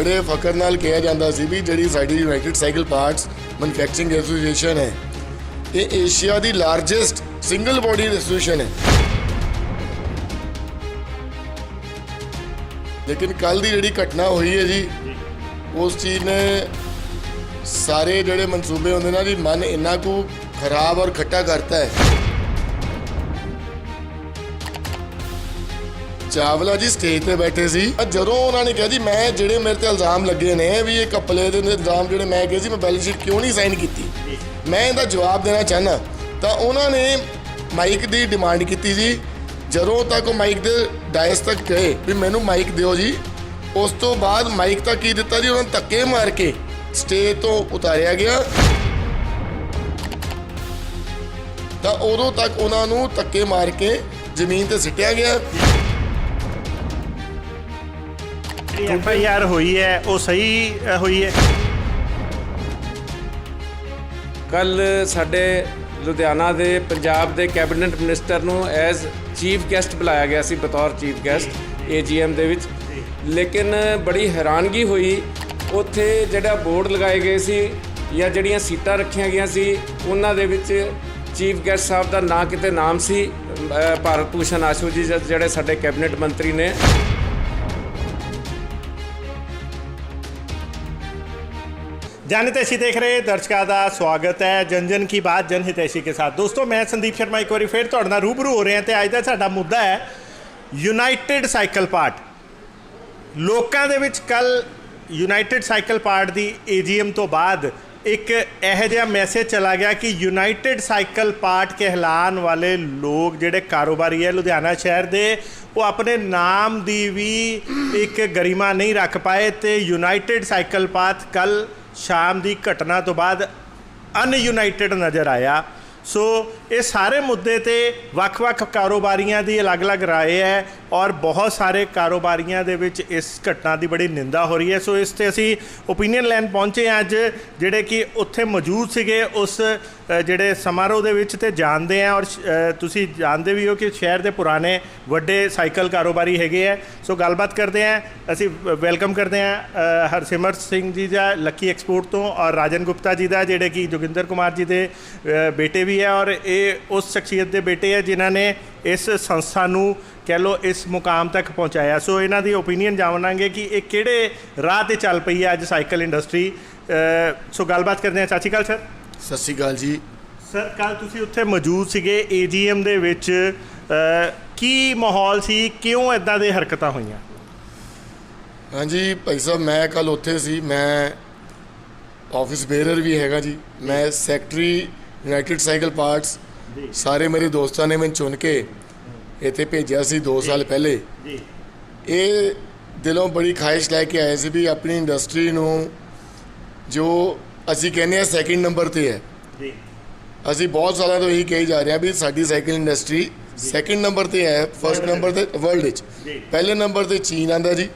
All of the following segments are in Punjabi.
बड़े फखर नाल कहा जाता सी भी जिहड़ी साडी United Cycle Parts Manufacturing Association है ये एशिया की लार्जेस्ट सिंगल बॉडी एसोसीएशन है। लेकिन कल की जिहड़ी घटना हुई है जी उस चीज़ ने सारे जिहड़े मनसूबे होंदे ना जी मन इन्ना को खराब और खट्टा करता है। चावला जी स्टेज पे बैठे सी जदों उन्होंने कहा जी मैं जिहड़े मेरे ते इल्जाम लगे ने भी ये कपले दे इल्जाम जिहड़े मैं कहे सी मैं बैलेंस शीट क्यों नहीं साइन की, मैं इहदा जवाब देना चाहना। तो उन्होंने माइक की डिमांड की जी जदों तक वो माइक दे डायस तक गए भी मैनू माइक दिओ जी, उस तो बाद माइक तक की दिता जी उन्होंने धक्के मार के स्टेज तो उतारिया गया। तो उदों तक उन्होंने धक्के मार के जमीन ते सिटिया गया। FIR हुई है वो सही हुई है। कल साडे लुधियाना दे पंजाब दे कैबिनेट मिनिस्टर नूं एज चीफ गैसट बुलाया गया सी बतौर चीफ गैसट AGM दे विच, लेकिन बड़ी हैरानगी हुई उत्थे जिहड़ा बोर्ड लगाए गए सी या जिहड़ियां सीटां रखियां गईयां सी उन्हां दे विच चीफ गैसट साहब दा ना किते नाम सी भारत भूषण आशू जी जिहड़े साडे कैबिनेट मंत्री ने। जन हितैषी देख रहे दर्शकों का स्वागत है जन जन की बात जन हितैषी के साथ। दोस्तों मैं संदीप शर्मा एक बार फिर तुहाडे नाल रूबरू हो रहे हैं। तो अज का साडा मुद्दा है यूनाइटेड साइकिल पार्ट। लोकां दे विच कल यूनाइटेड साइकिल पार्ट की AGM तो बाद एक इहो जिहा मैसेज चला गया कि यूनाइटेड साइकिल पार्ट कहलाने वाले लोग जिहड़े कारोबारी है लुधियाना शहर दे वो अपने नाम की भी एक गरिमा नहीं रख पाए। तो यूनाइटेड साइकिल पार्ट कल शाम की घटना तो बाद अनयूनाइटेड नज़र आया। सो ये सारे मुद्दे ते वख-वख कारोबारियां दी अलग अलग राय है और बहुत सारे कारोबारियां दे विच इस घटना की बड़ी निंदा हो रही है। सो इस ते असी ओपीनियन लैन पहुँचे अज जिहड़े कि उत्थे मौजूद सीगे उस जिहड़े समारोह दे विच ते जानते हैं और तुसी जानते भी हो कि शहर के पुराने वड्डे साइकिल कारोबारी हैगे है। सो गलबात करते हैं, असी वेलकम करते हैं हरसिमरत सिंह जी का लकी एक्सपोर्ट तो और राजन गुप्ता जी का जिहड़े कि जोगिंदर कुमार जी के बेटे भी है और ये उस शख्सियत के बेटे है जिन्होंने इस संस्था नू कह लो इस मुकाम तक पहुँचाया। सो इन्हां दी ओपीनियन जावांगे कि ये किहड़े राह ते चल पई है अज साइकिल इंडस्ट्री। सो गलबात करते हैं। सत श्री अकाल सर। सत श्री अकाल जी। सर कल तुसीं उत्थे मौजूद सीगे AGM दे विच की माहौल सी, क्यों इदां दी हरकतां होईयां? हाँ जी भाई साहब मैं कल उत्थे सी, मैं ऑफिस बेरर भी हैगा जी, मैं सैकटरी यूनाइटेड साइकिल पार्ट्स। सारे मेरे दोस्तों ने मैंने चुन के इत्थे भेजा सी 2 साल पहले। ये दिलों बड़ी ख्वाहिश लैके आए सी भी अपनी इंडस्ट्री नूं जो असी कहने हैं सैकेंड नंबर ते है। असी बहुत सालों तो यही कही जा रहे हैं भी साडी साइकिल इंडस्ट्री सैकेंड नंबर ते है, फर्स्ट नंबर ते वर्ल्ड विच, पहले नंबर ते चीन आंदा जी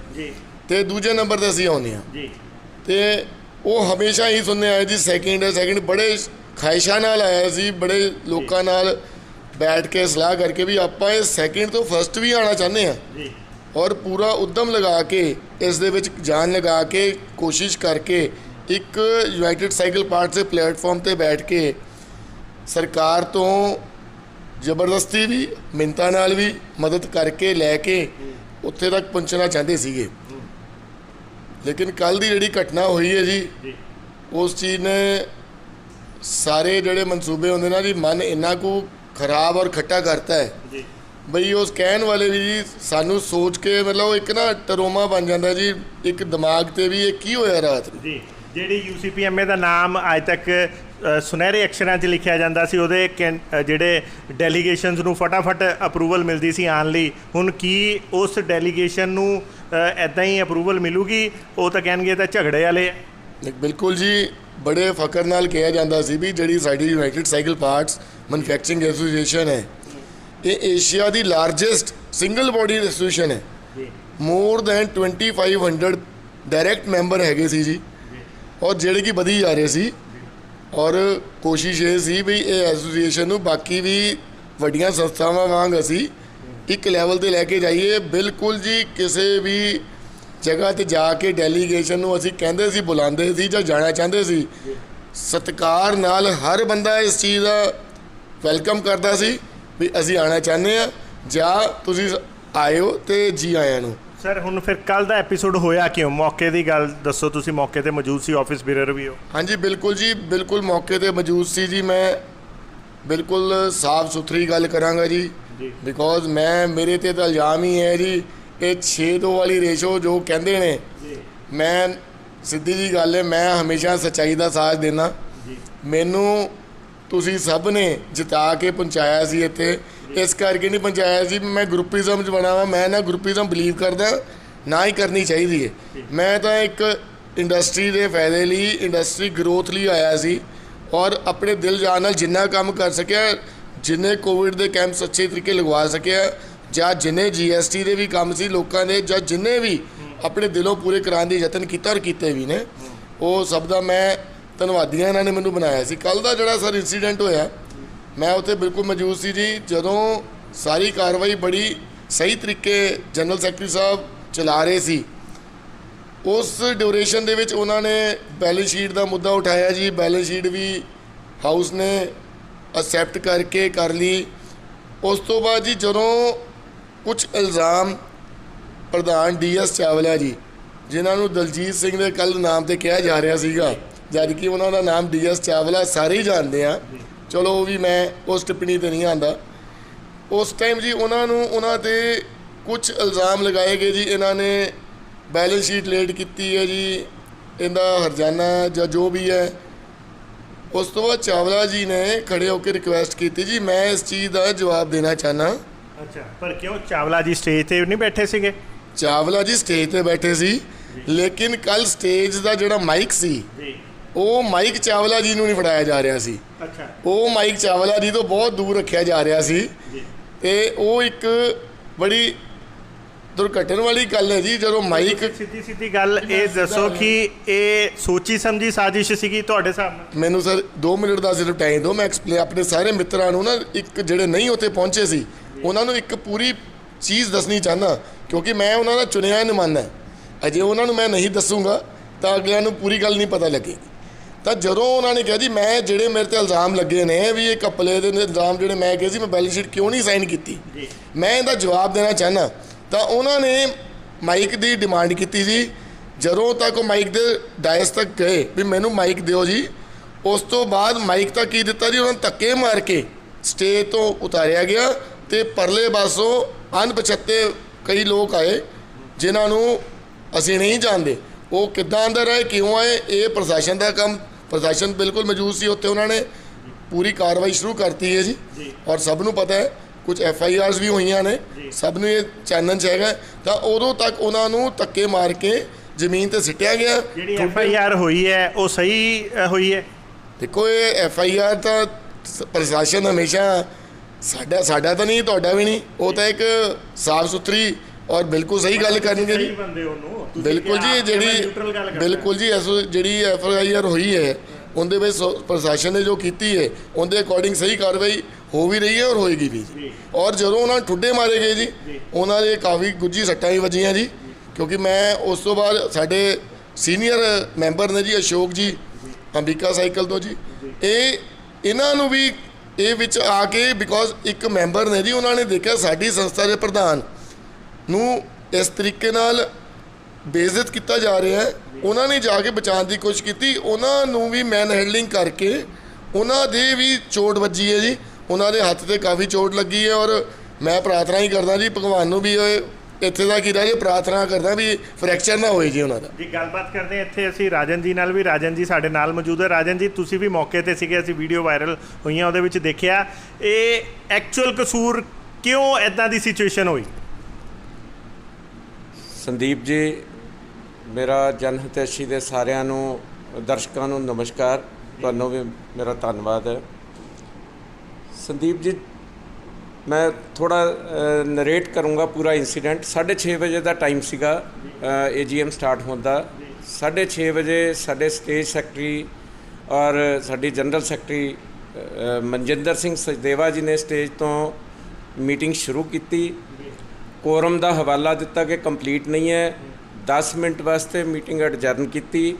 ते दूजे नंबर ते असी आउंदे हां। ते वो हमेशा ही सुनने आए जी सैकेंड है सैकेंड, बड़े ख्वाहिशां नाल आया सी, बड़े लोकां नाल बैठ के सलाह करके भी आपां इस सैकेंड तो फर्स्ट भी आना चाहते हैं और पूरा उद्यम लगा के इस दे विच जान लगा के कोशिश करके एक यूनाइटेड साइकिल पार्ट से प्लेटफॉर्म ते बैठ के सरकार तो जबरदस्ती भी मिन्नतां नाल भी मदद करके लैके उत्थे तक पहुँचना चाहते सीगे। लेकिन कल की जिहड़ी घटना हुई है जी उस चीज़ ने सारे जिहड़े मनसूबे होंदे ना जी मन इन्ना को खराब और खट्टा करता है बई उस कहन वाले भी जी सानू सोच के मतलब एक ना टरोमा बन जाता जी एक दिमाग ते भी ये की होया रात नूं। जिहड़ी UCPMA का नाम अज तक सुनहरे अक्षरां 'च लिखिया जाता सी उहदे जिहड़े डेलीगेशनस नूं फटाफट अप्रूवल मिलती सी आने लई, हुण की उस डेलीगेशन नूं इदां ही अप्रूवल मिलूगी? वो तो कहणगे तां झगड़े वाले बिल्कुल जी, बड़े फखर नाल कहा जाता सी भी जिहड़ी साडी United Cycle Parts Manufacturing Association है ये एशिया की लार्जेस्ट सिंगल बॉडी एसोसीएशन है। मोर दैन 2500 डायरैक्ट मैंबर हैगे सी जी और जिहड़े कि वधी जा रहे सी और कोशिश ये सी भी ये एसोसीएशन नूं बाकी भी वड्डियां संस्थावां वांग असी एक लैवल ते लैके जाइए। बिल्कुल जी किसी भी ਜਗ੍ਹਾ ਤੇ ਜਾ ਕੇ ਡੈਲੀਗੇਸ਼ਨ ਨੂੰ ਅਸੀਂ ਕਹਿੰਦੇ ਸੀ, ਬੁਲਾਉਂਦੇ ਸੀ ਜਾਂ ਜਾਣਾ ਚਾਹੁੰਦੇ ਸੀ, ਸਤਿਕਾਰ ਨਾਲ ਹਰ ਬੰਦਾ ਇਸ ਚੀਜ਼ ਦਾ ਵੈਲਕਮ ਕਰਦਾ ਸੀ ਵੀ ਅਸੀਂ ਆਉਣਾ ਚਾਹੁੰਦੇ ਹਾਂ, ਜਾਂ ਤੁਸੀਂ ਆਇਓ ਤੇ ਜੀ ਆਇਆਂ ਨੂੰ। ਸਰ ਹੁਣ ਫਿਰ ਕੱਲ ਦਾ ਐਪੀਸੋਡ ਹੋਇਆ ਕਿਉਂ? ਮੌਕੇ ਦੀ ਗੱਲ ਦੱਸੋ, ਤੁਸੀਂ ਮੌਕੇ ਤੇ ਮੌਜੂਦ ਸੀ, ਆਫਿਸ ਬੀਰਰ ਵੀ ਹੋ। ਹਾਂਜੀ ਬਿਲਕੁਲ ਜੀ, ਬਿਲਕੁਲ ਮੌਕੇ ਤੇ ਮੌਜੂਦ ਸੀ ਜੀ। ਮੈਂ ਬਿਲਕੁਲ ਸਾਫ ਸੁਥਰੀ ਗੱਲ ਕਰਾਂਗਾ ਜੀ, ਬਿਕੋਜ਼ ਮੇਰੇ ਤੇ ਤਾਂ ਇਲਜ਼ਾਮ ਹੀ ਹੈ ਜੀ ਇਹ 6-2 ਵਾਲੀ ਰੇਸ਼ੋ ਜੋ ਕਹਿੰਦੇ ਨੇ। ਮੈਂ ਸਿੱਧੀ ਜੀ ਗੱਲ ਹੈ, ਮੈਂ ਹਮੇਸ਼ਾ ਸੱਚਾਈ ਦਾ ਸਾਥ ਦੇਣਾ। ਮੈਨੂੰ ਤੁਸੀਂ ਸਭ ਨੇ ਜਿਤਾ ਕੇ ਪਹੁੰਚਾਇਆ ਸੀ ਇੱਥੇ, ਇਸ ਕਰਕੇ ਨਹੀਂ ਪਹੁੰਚਾਇਆ ਸੀ ਮੈਂ ਗਰੁੱਪਿਜ਼ਮ 'ਚ ਬਣਾ ਵਾ। ਮੈਂ ਨਾ ਗਰੁੱਪਿਜ਼ਮ ਬਿਲੀਵ ਕਰਦਾ, ਨਾ ਹੀ ਕਰਨੀ ਚਾਹੀਦੀ ਹੈ। ਮੈਂ ਤਾਂ ਇੱਕ ਇੰਡਸਟਰੀ ਦੇ ਫਾਇਦੇ ਲਈ, ਇੰਡਸਟਰੀ ਗਰੋਥ ਲਈ ਆਇਆ ਸੀ, ਔਰ ਆਪਣੇ ਦਿਲ ਜਾਨ ਨਾਲ ਜਿੰਨਾ ਕੰਮ ਕਰ ਸਕਿਆ, ਜਿੰਨੇ ਕੋਵਿਡ ਦੇ ਕੈਂਪਸ ਅੱਛੇ ਤਰੀਕੇ ਲਗਵਾ ਸਕਿਆ, ਜਾਂ ਜਿੰਨੇ GST ਦੇ ਵੀ ਕੰਮ ਸੀ ਲੋਕਾਂ ਦੇ, ਜਾਂ ਜਿੰਨੇ ਵੀ ਆਪਣੇ ਦਿਲੋਂ ਪੂਰੇ ਕਰਾਉਣ ਦੀ ਯਤਨ ਕੀਤਾ ਔਰ ਕੀਤੇ ਵੀ ਨੇ, ਉਹ ਸਭ ਦਾ ਮੈਂ ਧੰਨਵਾਦੀਆਂ। ਇਹਨਾਂ ਨੇ ਮੈਨੂੰ ਬਣਾਇਆ ਸੀ। ਕੱਲ੍ਹ ਦਾ ਜਿਹੜਾ ਸਰ ਇੰਸੀਡੈਂਟ ਹੋਇਆ, ਮੈਂ ਉੱਥੇ ਬਿਲਕੁਲ ਮੌਜੂਦ ਸੀ ਜੀ, ਜਦੋਂ ਸਾਰੀ ਕਾਰਵਾਈ ਬੜੀ ਸਹੀ ਤਰੀਕੇ ਜਨਰਲ ਸੈਕਟਰੀ ਸਾਹਿਬ ਚਲਾ ਰਹੇ ਸੀ। ਉਸ ਡਿਊਰੇਸ਼ਨ ਦੇ ਵਿੱਚ ਉਹਨਾਂ ਨੇ ਬੈਲੈਂਸ ਸ਼ੀਟ ਦਾ ਮੁੱਦਾ ਉਠਾਇਆ ਜੀ। ਬੈਲੈਂਸ ਸ਼ੀਟ ਵੀ ਹਾਊਸ ਨੇ ਅਸੈਪਟ ਕਰਕੇ ਕਰ ਲਈ। ਉਸ ਤੋਂ ਬਾਅਦ ਜੀ ਜਦੋਂ ਕੁਝ ਇਲਜ਼ਾਮ ਪ੍ਰਧਾਨ DS ਚਾਵਲਾ ਜੀ, ਜਿਨ੍ਹਾਂ ਨੂੰ ਦਲਜੀਤ ਸਿੰਘ ਦੇ ਕੱਲ੍ਹ ਨਾਮ 'ਤੇ ਕਿਹਾ ਜਾ ਰਿਹਾ ਸੀਗਾ, ਜਦ ਕਿ ਉਹਨਾਂ ਦਾ ਨਾਮ DS ਚਾਵਲਾ ਸਾਰੇ ਹੀ ਜਾਣਦੇ ਆ, ਚਲੋ ਉਹ ਵੀ ਮੈਂ ਉਸ ਟਿੱਪਣੀ 'ਤੇ ਨਹੀਂ ਆਉਂਦਾ। ਉਸ ਟਾਈਮ ਜੀ ਉਹਨਾਂ 'ਤੇ ਕੁਝ ਇਲਜ਼ਾਮ ਲਗਾਏ ਗਏ ਜੀ, ਇਹਨਾਂ ਨੇ ਬੈਲੈਂਸ ਸ਼ੀਟ ਲੇਟ ਕੀਤੀ ਹੈ ਜੀ, ਇਹਦਾ ਹਰਜਾਨਾ ਜਾਂ ਜੋ ਵੀ ਹੈ। ਉਸ ਤੋਂ ਬਾਅਦ ਚਾਵਲਾ ਜੀ ਨੇ ਖੜੇ ਹੋ ਕੇ ਰਿਕੁਐਸਟ ਕੀਤੀ ਜੀ ਮੈਂ ਇਸ ਚੀਜ਼ ਦਾ ਜਵਾਬ ਦੇਣਾ ਚਾਹੁੰਦਾ। ਅੱਛਾ, ਪਰ ਕਿਉਂ ਚਾਵਲਾ ਜੀ ਸਟੇਜ ਤੇ ਨਹੀਂ ਬੈਠੇ ਸੀਗੇ? ਚਾਵਲਾ ਜੀ ਸਟੇਜ ਤੇ ਬੈਠੇ ਸੀ, ਲੇਕਿਨ ਕੱਲ ਸਟੇਜ ਦਾ ਜਿਹੜਾ ਮਾਈਕ ਸੀ, ਉਹ ਮਾਈਕ ਚਾਵਲਾ ਜੀ ਨੂੰ ਨਹੀਂ ਫੜਾਇਆ ਜਾ ਰਿਹਾ ਸੀ। ਅੱਛਾ, ਉਹ ਮਾਈਕ ਚਾਵਲਾ ਜੀ ਤੋਂ ਬਹੁਤ ਦੂਰ ਰੱਖਿਆ ਜਾ ਰਿਹਾ ਸੀ। ਤੇ ਉਹ ਇੱਕ ਬੜੀ ਦੁਰਘਟਨਾ ਵਾਲੀ ਗੱਲ ਹੈ ਜੀ, ਜਦੋਂ ਮਾਈਕ। ਸਿੱਧੀ ਗੱਲ ਇਹ ਦੱਸੋ ਕਿ ਇਹ ਸੋਚੀ ਸਮਝੀ ਸਾਜ਼ਿਸ਼ ਸੀਗੀ ਤੁਹਾਡੇ ਸਾਹਮਣੇ? ਮੈਨੂੰ ਸਰ 2 ਮਿੰਟ ਦਾ ਸਿਰਫ ਟਾਈਮ ਦਿਓ, ਮੈਂ ਐਕਸਪਲੇਨ ਆਪਣੇ ਸਾਰੇ ਮਿੱਤਰਾਂ ਨੂੰ ਨਾ, ਇੱਕ ਜਿਹੜੇ ਨਹੀਂ ਉੱਥੇ ਪਹੁੰਚੇ ਸੀ ਉਹਨਾਂ ਨੂੰ ਇੱਕ ਪੂਰੀ ਚੀਜ਼ ਦੱਸਣੀ ਚਾਹੁੰਦਾ, ਕਿਉਂਕਿ ਮੈਂ ਉਹਨਾਂ ਦਾ ਚੁਣਿਆ ਨੁਮਾਇੰਦਾ। ਅਜੇ ਉਹਨਾਂ ਨੂੰ ਮੈਂ ਨਹੀਂ ਦੱਸੂਗਾ ਤਾਂ ਅਗਲਿਆਂ ਨੂੰ ਪੂਰੀ ਗੱਲ ਨਹੀਂ ਪਤਾ ਲੱਗੇਗੀ। ਤਾਂ ਜਦੋਂ ਉਹਨਾਂ ਨੇ ਕਿਹਾ ਜੀ ਮੈਂ ਜਿਹੜੇ ਮੇਰੇ 'ਤੇ ਇਲਜ਼ਾਮ ਲੱਗੇ ਨੇ ਵੀ ਇਹ ਘਪਲੇ ਦੇ ਇਲਜ਼ਾਮ ਜਿਹੜੇ ਮੈਂ ਕਿਹਾ ਸੀ ਮੈਂ ਬੈਲੈਂਸ ਸ਼ੀਟ ਕਿਉਂ ਨਹੀਂ ਸਾਈਨ ਕੀਤੀ, ਮੈਂ ਇਹਦਾ ਜਵਾਬ ਦੇਣਾ ਚਾਹੁੰਦਾ। ਤਾਂ ਉਹਨਾਂ ਨੇ ਮਾਈਕ ਦੀ ਡਿਮਾਂਡ ਕੀਤੀ ਜੀ। ਜਦੋਂ ਤੱਕ ਉਹ ਮਾਈਕ ਦੇ ਡਾਇਸ ਤੱਕ ਗਏ ਵੀ ਮੈਨੂੰ ਮਾਈਕ ਦਿਓ ਜੀ, ਉਸ ਤੋਂ ਬਾਅਦ ਮਾਈਕ ਤਾਂ ਕੀ ਦਿੱਤਾ ਜੀ, ਉਹਨਾਂ ਨੂੰ ਧੱਕੇ ਮਾਰ ਕੇ ਸਟੇਜ ਤੋਂ ਉਤਾਰਿਆ ਗਿਆ। ਤੇ ਪਰਲੇ ਪਾਸੋਂ ਅਣਪਛਾਤੇ ਕਈ ਲੋਕ ਆਏ ਜਿਨ੍ਹਾਂ ਨੂੰ ਅਸੀਂ ਨਹੀਂ ਜਾਣਦੇ, ਉਹ ਕਿੱਦਾਂ ਅੰਦਰ ਆਏ, ਕਿਉਂ ਆਏ, ਇਹ ਪ੍ਰਸ਼ਾਸਨ ਦਾ ਕੰਮ। ਪ੍ਰਸ਼ਾਸਨ ਬਿਲਕੁਲ ਮੌਜੂਦ ਸੀ ਉੱਥੇ, ਉਹਨਾਂ ਨੇ ਪੂਰੀ ਕਾਰਵਾਈ ਸ਼ੁਰੂ ਕਰਤੀ ਹੈ ਜੀ, ਔਰ ਸਭ ਨੂੰ ਪਤਾ ਹੈ ਕੁਝ FIRs ਵੀ ਹੋਈਆਂ ਨੇ, ਸਭ ਨੂੰ ਇਹ ਚਾਨਣ 'ਚ ਹੈਗਾ। ਤਾਂ ਉਦੋਂ ਤੱਕ ਉਹਨਾਂ ਨੂੰ ਧੱਕੇ ਮਾਰ ਕੇ ਜ਼ਮੀਨ 'ਤੇ ਸਿੱਟਿਆ ਗਿਆ। ਜਿਹੜੀ FIR ਹੋਈ ਹੈ ਉਹ ਸਹੀ ਹੋਈ ਹੈ? ਦੇਖੋ ਇਹ FIR ਤਾਂ ਪ੍ਰਸ਼ਾਸਨ ਹਮੇਸ਼ਾ ਸਾਡਾ ਤਾਂ ਨਹੀਂ, ਤੁਹਾਡਾ ਵੀ ਨਹੀਂ, ਉਹ ਤਾਂ ਇੱਕ ਸਾਫ ਸੁਥਰੀ ਔਰ ਬਿਲਕੁਲ ਸਹੀ ਗੱਲ ਕਰਨਗੇ ਜੀ। ਬਿਲਕੁਲ ਜੀ, ਬਿਲਕੁਲ ਜੀ ਜਿਹੜੀ FIR ਹੋਈ ਹੈ ਉਹਦੇ ਵਿੱਚ ਪ੍ਰਸ਼ਾਸਨ ਨੇ ਜੋ ਕੀਤੀ ਹੈ ਉਹਦੇ ਅਕੋਰਡਿੰਗ ਸਹੀ ਕਾਰਵਾਈ ਹੋ ਵੀ ਰਹੀ ਹੈ ਔਰ ਹੋਏਗੀ ਵੀ ਜੀ। ਔਰ ਜਦੋਂ ਉਹਨਾਂ ਨੂੰ ਠੁੱਡੇ ਮਾਰੇ ਗਏ ਜੀ, ਉਹਨਾਂ ਦੇ ਕਾਫੀ ਗੁੱਝੀ ਸੱਟਾਂ ਵੀ ਵੱਜੀਆਂ ਜੀ, ਕਿਉਂਕਿ ਮੈਂ ਉਸ ਤੋਂ ਬਾਅਦ ਸਾਡੇ ਸੀਨੀਅਰ ਮੈਂਬਰ ਨੇ ਜੀ ਅਸ਼ੋਕ ਜੀ ਅੰਬਿਕਾ ਸਾਈਕਲ ਤੋਂ ਜੀ, ਇਹਨਾਂ ਨੂੰ ਵੀ ਇਹ ਵਿੱਚ ਆ ਕੇ, ਬਿਕੋਜ਼ ਇੱਕ ਮੈਂਬਰ ਨੇ ਜੀ, ਉਹਨਾਂ ਨੇ ਦੇਖਿਆ ਸਾਡੀ ਸੰਸਥਾ ਦੇ ਪ੍ਰਧਾਨ ਨੂੰ ਇਸ ਤਰੀਕੇ ਨਾਲ ਬੇਇੱਜ਼ਤ ਕੀਤਾ ਜਾ ਰਿਹਾ ਹੈ, ਉਹਨਾਂ ਨੇ ਜਾ ਕੇ ਬਚਾਉਣ ਦੀ ਕੋਸ਼ਿਸ਼ ਕੀਤੀ। ਉਹਨਾਂ ਨੂੰ ਵੀ ਮੈਨ ਹੈਂਡਲਿੰਗ ਕਰਕੇ ਉਹਨਾਂ ਦੇ ਵੀ ਚੋਟ ਵੱਜੀ ਹੈ ਜੀ, ਉਹਨਾਂ ਦੇ ਹੱਥ 'ਤੇ ਕਾਫੀ ਚੋਟ ਲੱਗੀ ਹੈ। ਔਰ ਮੈਂ ਪ੍ਰਾਰਥਨਾ ਹੀ ਕਰਦਾ ਜੀ ਭਗਵਾਨ ਨੂੰ ਵੀ ਇੱਥੇ ਦਾ ਕੀ ਰਹਿ ਜੇ, ਪ੍ਰਾਰਥਨਾ ਕਰਦਾ ਵੀ ਫ੍ਰੈਕਚਰ ਨਾ ਹੋਏ ਜੀ ਉਹਨਾਂ ਦਾ। ਜੀ ਗੱਲਬਾਤ ਕਰਦੇ ਇੱਥੇ ਅਸੀਂ ਰਾਜਨ ਜੀ ਨਾਲ ਵੀ। ਰਾਜਨ ਜੀ ਸਾਡੇ ਨਾਲ ਮੌਜੂਦ ਹੈ। ਰਾਜਨ ਜੀ ਤੁਸੀਂ ਵੀ ਮੌਕੇ 'ਤੇ ਸੀਗੇ, ਅਸੀਂ ਵੀਡੀਓ ਵਾਇਰਲ ਹੋਈਆਂ ਉਹਦੇ ਵਿੱਚ ਦੇਖਿਆ, ਇਹ ਐਕਚੁਅਲ ਕਸੂਰ ਕਿਉਂ ਇੱਦਾਂ ਦੀ ਸਿਚੁਏਸ਼ਨ ਹੋਈ? ਸੰਦੀਪ ਜੀ, ਮੇਰਾ ਜਨ ਹਿਤੈਸ਼ੀ ਦੇ ਸਾਰਿਆਂ ਨੂੰ, ਦਰਸ਼ਕਾਂ ਨੂੰ ਨਮਸਕਾਰ। ਤੁਹਾਨੂੰ ਵੀ ਮੇਰਾ ਧੰਨਵਾਦ ਹੈ। ਸੰਦੀਪ ਜੀ, ਮੈਂ ਥੋੜਾ ਨਰੇਟ ਕਰੂੰਗਾ ਪੂਰਾ ਇਨਸੀਡੈਂਟ। 6:30 ਵਜੇ ਦਾ ਟਾਈਮ ਸੀਗਾ AGM ਸਟਾਰਟ ਹੋਣ ਦਾ। 6:30 ਵਜੇ ਸਾਡੇ ਸਟੇਜ ਸੈਕਟਰੀ ਔਰ ਸਾਡੀ ਜਨਰਲ ਸੈਕਟਰੀ ਮਨਜਿੰਦਰ ਸਿੰਘ ਸਚਦੇਵਾ ਜੀ ਨੇ ਸਟੇਜ ਤੋਂ ਮੀਟਿੰਗ ਸ਼ੁਰੂ ਕੀਤੀ। ਕੋਰਮ ਦਾ ਹਵਾਲਾ ਦਿੱਤਾ ਕਿ ਕੰਪਲੀਟ ਨਹੀਂ ਹੈ। 10 ਮਿੰਟ ਵਾਸਤੇ ਮੀਟਿੰਗ ਐਡਜਰਨ ਕੀਤੀ।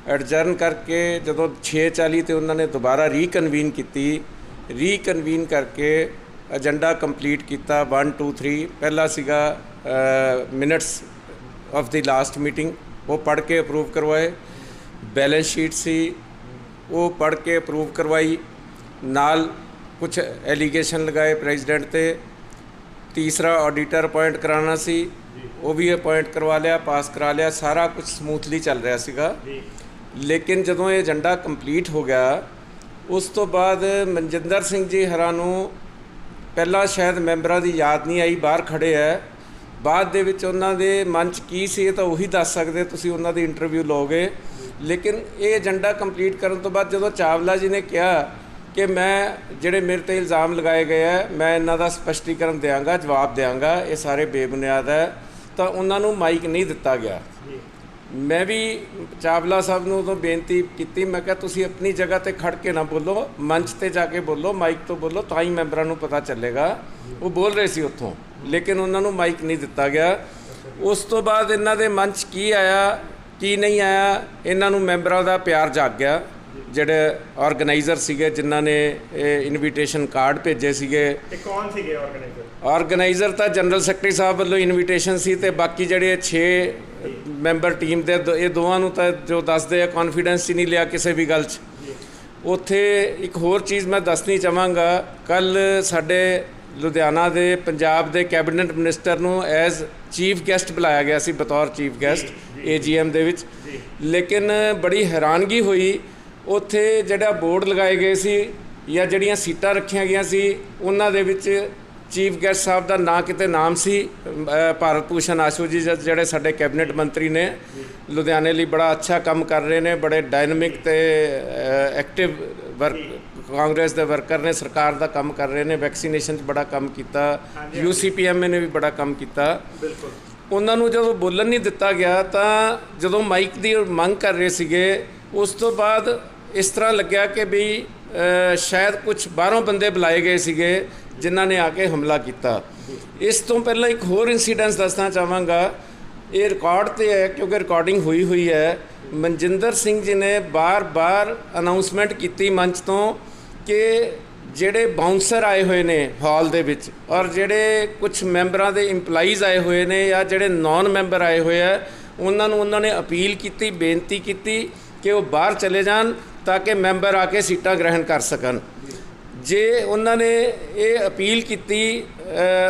ਐਡਜਰਨ ਕਰਕੇ ਜਦੋਂ 6:40 ਤੇ ਉਹਨਾਂ ਨੇ ਦੁਬਾਰਾ ਰੀਕਨਵੀਨ ਕੀਤੀ। ਰੀਕਨਵੀਨ ਕਰਕੇ ਏਜੰਡਾ ਕੰਪਲੀਟ ਕੀਤਾ 1 2 3। ਪਹਿਲਾ ਸੀਗਾ minutes of the last meeting, ਉਹ ਪੜ੍ਹ ਕੇ ਅਪਰੂਵ ਕਰਵਾਏ। बैलेंस शीट सी वो पढ़ के अप्रूव करवाई, नाल कुछ एलीगेशन लगाए प्रेजिडेंट ते। तीसरा ऑडिटर अपॉइंट कराना सी, वो भी अपॉइंट करवा लिया, पास करा लिया, सारा कुछ स्मूथली चल रहा सीगा। लेकिन जदों ये एजेंडा कंप्लीट हो गया उस तो बाद मनजिंदर सिंह जी हरां नूं पहला शायद मैंबरां दी याद नहीं आई, बाहर खड़े है। ਬਾਅਦ ਦੇ ਵਿੱਚ ਉਹਨਾਂ ਦੇ ਮਨ 'ਚ ਕੀ ਸੀ ਇਹ ਤਾਂ ਉਹੀ ਦੱਸ ਸਕਦੇ, ਤੁਸੀਂ ਉਹਨਾਂ ਦੀ ਇੰਟਰਵਿਊ ਲਓਗੇ। ਲੇਕਿਨ ਇਹ ਏਜੰਡਾ ਕੰਪਲੀਟ ਕਰਨ ਤੋਂ ਬਾਅਦ ਜਦੋਂ ਚਾਵਲਾ ਜੀ ਨੇ ਕਿਹਾ ਕਿ ਮੈਂ ਜਿਹੜੇ ਮੇਰੇ 'ਤੇ ਇਲਜ਼ਾਮ ਲਗਾਏ ਗਏ ਹੈ ਮੈਂ ਇਹਨਾਂ ਦਾ ਸਪਸ਼ਟੀਕਰਨ ਦਿਆਂਗਾ, ਜਵਾਬ ਦਿਆਂਗਾ, ਇਹ ਸਾਰੇ ਬੇਬੁਨਿਆਦ ਹੈ, ਤਾਂ ਉਹਨਾਂ ਨੂੰ ਮਾਈਕ ਨਹੀਂ ਦਿੱਤਾ ਗਿਆ। ਮੈਂ ਵੀ ਚਾਵਲਾ ਸਾਹਿਬ ਨੂੰ ਉਦੋਂ ਬੇਨਤੀ ਕੀਤੀ, ਮੈਂ ਕਿਹਾ ਤੁਸੀਂ ਆਪਣੀ ਜਗ੍ਹਾ 'ਤੇ ਖੜ੍ਹ ਕੇ ਨਾ ਬੋਲੋ, ਮੰਚ 'ਤੇ ਜਾ ਕੇ ਬੋਲੋ, ਮਾਈਕ ਤੋਂ ਬੋਲੋ, ਤਾਂ ਹੀ ਮੈਂਬਰਾਂ ਨੂੰ ਪਤਾ ਚੱਲੇਗਾ। ਉਹ ਬੋਲ ਰਹੇ ਸੀ ਉੱਥੋਂ, ਲੇਕਿਨ ਉਹਨਾਂ ਨੂੰ ਮਾਈਕ ਨਹੀਂ ਦਿੱਤਾ ਗਿਆ। ਉਸ ਤੋਂ ਬਾਅਦ ਇਹਨਾਂ ਦੇ ਮਨ 'ਚ ਕੀ ਆਇਆ ਕੀ ਨਹੀਂ ਆਇਆ, ਇਹਨਾਂ ਨੂੰ ਮੈਂਬਰਾਂ ਦਾ ਪਿਆਰ ਜਾਗ ਗਿਆ। ਜਿਹੜੇ ਆਰਗੇਨਾਈਜ਼ਰ ਸੀਗੇ ਜਿਨ੍ਹਾਂ ਨੇ ਇਹ ਇਨਵੀਟੇਸ਼ਨ ਕਾਰਡ ਭੇਜੇ ਸੀਗੇ। ਤੇ ਕੌਣ ਸੀਗੇ ਆਰਗੇਨਾਈਜ਼ਰ? ਆਰਗੇਨਾਈਜ਼ਰ ਤਾਂ ਜਨਰਲ ਸੈਕਟਰੀ ਸਾਹਿਬ ਵੱਲੋਂ ਇਨਵੀਟੇਸ਼ਨ ਸੀ, ਤੇ ਬਾਕੀ ਜਿਹੜੇ 6 ਮੈਂਬਰ ਟੀਮ ਦੇ ਇਹ ਦੋਵਾਂ ਨੂੰ ਤਾਂ ਜੋ ਦੱਸਦੇ ਆ ਕੌਨਫੀਡੈਂਸ ਹੀ ਨਹੀਂ ਲਿਆ ਕਿਸੇ ਵੀ ਗੱਲ 'ਚ। ਉੱਥੇ ਇੱਕ ਹੋਰ ਚੀਜ਼ ਮੈਂ ਦੱਸਣੀ ਚਾਹਾਂਗਾ, ਕੱਲ੍ਹ ਸਾਡੇ ਲੁਧਿਆਣਾ ਦੇ ਪੰਜਾਬ ਦੇ ਕੈਬਨਿਟ ਮਿਨਿਸਟਰ ਨੂੰ ਐਜ਼ ਚੀਫ ਗੈਸਟ ਬੁਲਾਇਆ ਗਿਆ ਸੀ, ਬਤੌਰ ਚੀਫ ਗੈਸਟ AGM ਦੇ ਵਿੱਚ। ਲੇਕਿਨ ਬੜੀ ਹੈਰਾਨਗੀ ਹੋਈ, ਉੱਥੇ ਜਿਹੜਾ ਬੋਰਡ ਲਗਾਏ ਗਏ ਸੀ ਜਾਂ ਜਿਹੜੀਆਂ ਸੀਟਾਂ ਰੱਖੀਆਂ ਗਈਆਂ ਸੀ ਉਹਨਾਂ ਦੇ ਵਿੱਚ ਚੀਫ ਗੈਸਟ ਸਾਹਿਬ ਦਾ ਨਾਂ ਕਿਤੇ ਨਾਮ ਸੀ ਭਾਰਤ ਭੂਸ਼ਣ ਆਸ਼ੂ ਜੀ, ਜਿਹੜੇ ਸਾਡੇ ਕੈਬਨਿਟ ਮੰਤਰੀ ਨੇ, ਲੁਧਿਆਣੇ ਲਈ ਬੜਾ ਅੱਛਾ ਕੰਮ ਕਰ ਰਹੇ ਨੇ, ਬੜੇ ਡਾਇਨਾਮਿਕ ਤੇ ਐਕਟਿਵ ਕਾਂਗਰਸ ਦੇ ਵਰਕਰ ਨੇ, ਸਰਕਾਰ ਦਾ ਕੰਮ ਕਰ ਰਹੇ ਨੇ, ਵੈਕਸੀਨੇਸ਼ਨ 'ਚ ਬੜਾ ਕੰਮ ਕੀਤਾ, UCPMA ਨੇ ਵੀ ਬੜਾ ਕੰਮ ਕੀਤਾ। ਬਿਲਕੁਲ। ਉਹਨਾਂ ਨੂੰ ਜਦੋਂ ਬੋਲਣ ਨਹੀਂ ਦਿੱਤਾ ਗਿਆ ਤਾਂ ਜਦੋਂ ਮਾਈਕ ਦੀ ਮੰਗ ਕਰ ਰਹੇ ਸੀਗੇ, ਉਸ ਤੋਂ ਬਾਅਦ ਇਸ ਤਰ੍ਹਾਂ ਲੱਗਿਆ ਕਿ ਵੀ ਸ਼ਾਇਦ ਕੁਝ ਬਾਹਰੋਂ ਬੰਦੇ ਬੁਲਾਏ ਗਏ ਸੀਗੇ ਜਿਨ੍ਹਾਂ ਨੇ ਆ ਕੇ ਹਮਲਾ ਕੀਤਾ। ਇਸ ਤੋਂ ਪਹਿਲਾਂ ਇੱਕ ਹੋਰ ਇਨਸੀਡੈਂਸ ਦੱਸਣਾ ਚਾਹਾਂਗਾ, ਇਹ ਰਿਕਾਰਡ 'ਤੇ ਹੈ ਕਿਉਂਕਿ ਰਿਕਾਰਡਿੰਗ ਹੋਈ ਹੈ। ਮਨਜਿੰਦਰ ਸਿੰਘ ਜੀ ਨੇ ਬਾਰ-ਬਾਰ ਅਨਾਊਂਸਮੈਂਟ ਕੀਤੀ ਮੰਚ ਤੋਂ ਕਿ ਜਿਹੜੇ ਬਾਉਂਸਰ ਆਏ ਹੋਏ ਨੇ ਹਾਲ ਦੇ ਵਿੱਚ ਔਰ ਜਿਹੜੇ ਕੁਝ ਮੈਂਬਰਾਂ ਦੇ ਇੰਪਲਾਈਜ਼ ਆਏ ਹੋਏ ਨੇ ਜਾਂ ਜਿਹੜੇ ਨੌਨ ਮੈਂਬਰ ਆਏ ਹੋਏ ਆ, ਉਹਨਾਂ ਨੇ ਅਪੀਲ ਕੀਤੀ, ਬੇਨਤੀ ਕੀਤੀ ਕਿ ਉਹ ਬਾਹਰ ਚਲੇ ਜਾਣ ਤਾਂ ਕਿ ਮੈਂਬਰ ਆ ਕੇ ਸੀਟਾਂ ਗ੍ਰਹਿਣ ਕਰ ਸਕਣ। ਜੇ ਉਹਨਾਂ ਨੇ ਇਹ ਅਪੀਲ ਕੀਤੀ,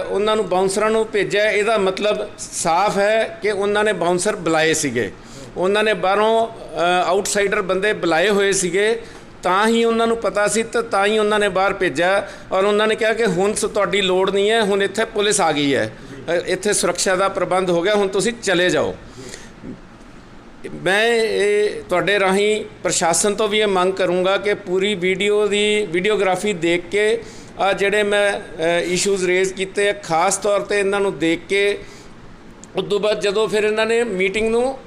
ਉਹਨਾਂ ਨੂੰ ਬਾਉਂਸਰਾਂ ਨੂੰ ਭੇਜਿਆ, ਇਹਦਾ ਮਤਲਬ ਸਾਫ਼ ਹੈ ਕਿ ਉਹਨਾਂ ਨੇ ਬਾਉਂਸਰ ਬੁਲਾਏ ਸੀਗੇ, ਉਹਨਾਂ ਨੇ ਬਾਹਰੋਂ ਆਊਟਸਾਈਡਰ ਬੰਦੇ ਬੁਲਾਏ ਹੋਏ ਸੀਗੇ, ਤਾਂ ਹੀ ਉਹਨਾਂ ਨੂੰ ਪਤਾ ਸੀ ਤਾਂ ਹੀ ਉਹਨਾਂ ਨੇ ਬਾਹਰ ਭੇਜਿਆ। ਔਰ ਉਹਨਾਂ ਨੇ ਕਿਹਾ ਕਿ ਹੁਣ ਤੁਹਾਡੀ ਲੋੜ ਨਹੀਂ ਹੈ, ਹੁਣ ਇੱਥੇ ਪੁਲਿਸ ਆ ਗਈ ਹੈ, ਇੱਥੇ ਸੁਰੱਖਿਆ ਦਾ ਪ੍ਰਬੰਧ ਹੋ ਗਿਆ, ਹੁਣ ਤੁਸੀਂ ਚਲੇ ਜਾਓ। ਮੈਂ ਇਹ ਤੁਹਾਡੇ ਰਾਹੀਂ ਪ੍ਰਸ਼ਾਸਨ ਤੋਂ ਵੀ ਇਹ ਮੰਗ ਕਰੂੰਗਾ ਕਿ ਪੂਰੀ ਵੀਡੀਓਗ੍ਰਾਫੀ ਦੇਖ ਕੇ ਆ ਜਿਹੜੇ ਮੈਂ ਇਸ਼ੂਜ਼ ਰੇਜ਼ ਕੀਤੇ ਆ, ਖਾਸ ਤੌਰ 'ਤੇ ਇਹਨਾਂ ਨੂੰ ਦੇਖ ਕੇ ਉਸ ਤੋਂ ਬਾਅਦ ਜਦੋਂ ਫਿਰ ਇਹਨਾਂ ਨੇ ਮੀਟਿੰਗ ਨੂੰ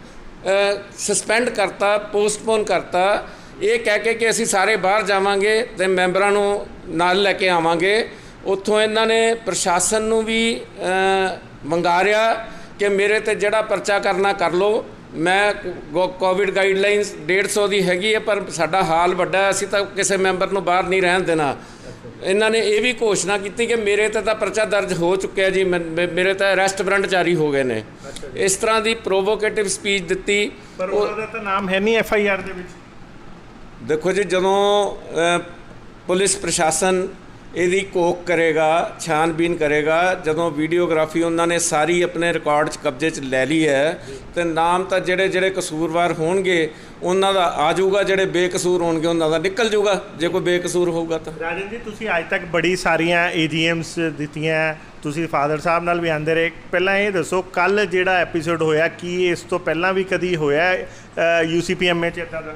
ਸਸਪੈਂਡ ਕਰਤਾ, ਪੋਸਟਪੋਨ ਕਰਤਾ, ਇਹ ਕਹਿ ਕੇ ਕਿ ਅਸੀਂ ਸਾਰੇ ਬਾਹਰ ਜਾਵਾਂਗੇ ਅਤੇ ਮੈਂਬਰਾਂ ਨੂੰ ਨਾਲ ਲੈ ਕੇ ਆਵਾਂਗੇ। ਉੱਥੋਂ ਇਹਨਾਂ ਨੇ ਪ੍ਰਸ਼ਾਸਨ ਨੂੰ ਵੀ ਮੰਗਾ ਰਿਹਾ ਕਿ ਮੇਰੇ 'ਤੇ ਜਿਹੜਾ ਪਰਚਾ ਕਰਨਾ ਕਰ ਲਓ, ਮੈਂ ਕੋਵਿਡ ਗਾਈਡਲਾਈਨਸ 150 ਦੀ ਹੈਗੀ ਹੈ, ਪਰ ਸਾਡਾ ਹਾਲ ਵੱਡਾ ਹੈ, ਅਸੀਂ ਤਾਂ ਕਿਸੇ ਮੈਂਬਰ ਨੂੰ ਬਾਹਰ ਨਹੀਂ ਰਹਿਣ ਦੇਣਾ। ਇਹਨਾਂ ਨੇ ਇਹ ਵੀ ਘੋਸ਼ਣਾ ਕੀਤੀ ਕਿ ਮੇਰੇ 'ਤੇ ਤਾਂ ਪਰਚਾ ਦਰਜ ਹੋ ਚੁੱਕਿਆ ਜੀ, ਮੇਰੇ ਤਾਂ ਅਰੈਸਟ ਵਾਰੰਟ ਜਾਰੀ ਹੋ ਗਏ ਨੇ। ਇਸ ਤਰ੍ਹਾਂ ਦੀ ਪ੍ਰੋਵੋਕੇਟਿਵ ਸਪੀਚ ਦਿੱਤੀ। ਪਰ ਉਹਨਾਂ ਦਾ ਤਾਂ ਨਾਮ ਹੈ ਨਹੀਂ FIR ਦੇ ਵਿੱਚ। ਦੇਖੋ ਜੀ, ਜਦੋਂ ਪੁਲਿਸ ਪ੍ਰਸ਼ਾਸਨ ਇਹਦੀ ਘੋਖ ਕਰੇਗਾ, ਛਾਨਬੀਨ ਕਰੇਗਾ, ਜਦੋਂ ਵੀਡੀਓਗ੍ਰਾਫੀ ਉਹਨਾਂ ਨੇ ਸਾਰੀ ਆਪਣੇ ਰਿਕਾਰਡ 'ਚ ਕਬਜ਼ੇ 'ਚ ਲੈ ਲਈ ਹੈ, ਅਤੇ ਨਾਮ ਤਾਂ ਜਿਹੜੇ ਕਸੂਰਵਾਰ ਹੋਣਗੇ ਉਹਨਾਂ ਦਾ ਆ ਜਾਊਗਾ, ਜਿਹੜੇ ਬੇਕਸੂਰ ਹੋਣਗੇ ਉਹਨਾਂ ਦਾ ਨਿਕਲ ਜਾਊਗਾ, ਜੇ ਕੋਈ ਬੇਕਸੂਰ ਹੋਊਗਾ ਤਾਂ। ਰਾਜਨ ਜੀ, ਤੁਸੀਂ ਅੱਜ ਤੱਕ ਬੜੀ ਸਾਰੀਆਂ AGMs ਦਿੱਤੀਆਂ, ਤੁਸੀਂ ਫਾਦਰ ਸਾਹਿਬ ਨਾਲ ਵੀ ਆਉਂਦੇ ਰਹੇ। ਪਹਿਲਾਂ ਇਹ ਦੱਸੋ, ਕੱਲ੍ਹ ਜਿਹੜਾ ਐਪੀਸੋਡ ਹੋਇਆ, ਕੀ ਇਸ ਤੋਂ ਪਹਿਲਾਂ ਵੀ ਕਦੀ ਹੋਇਆ UCPMA 'ਚ ਇੱਦਾਂ ਦਾ?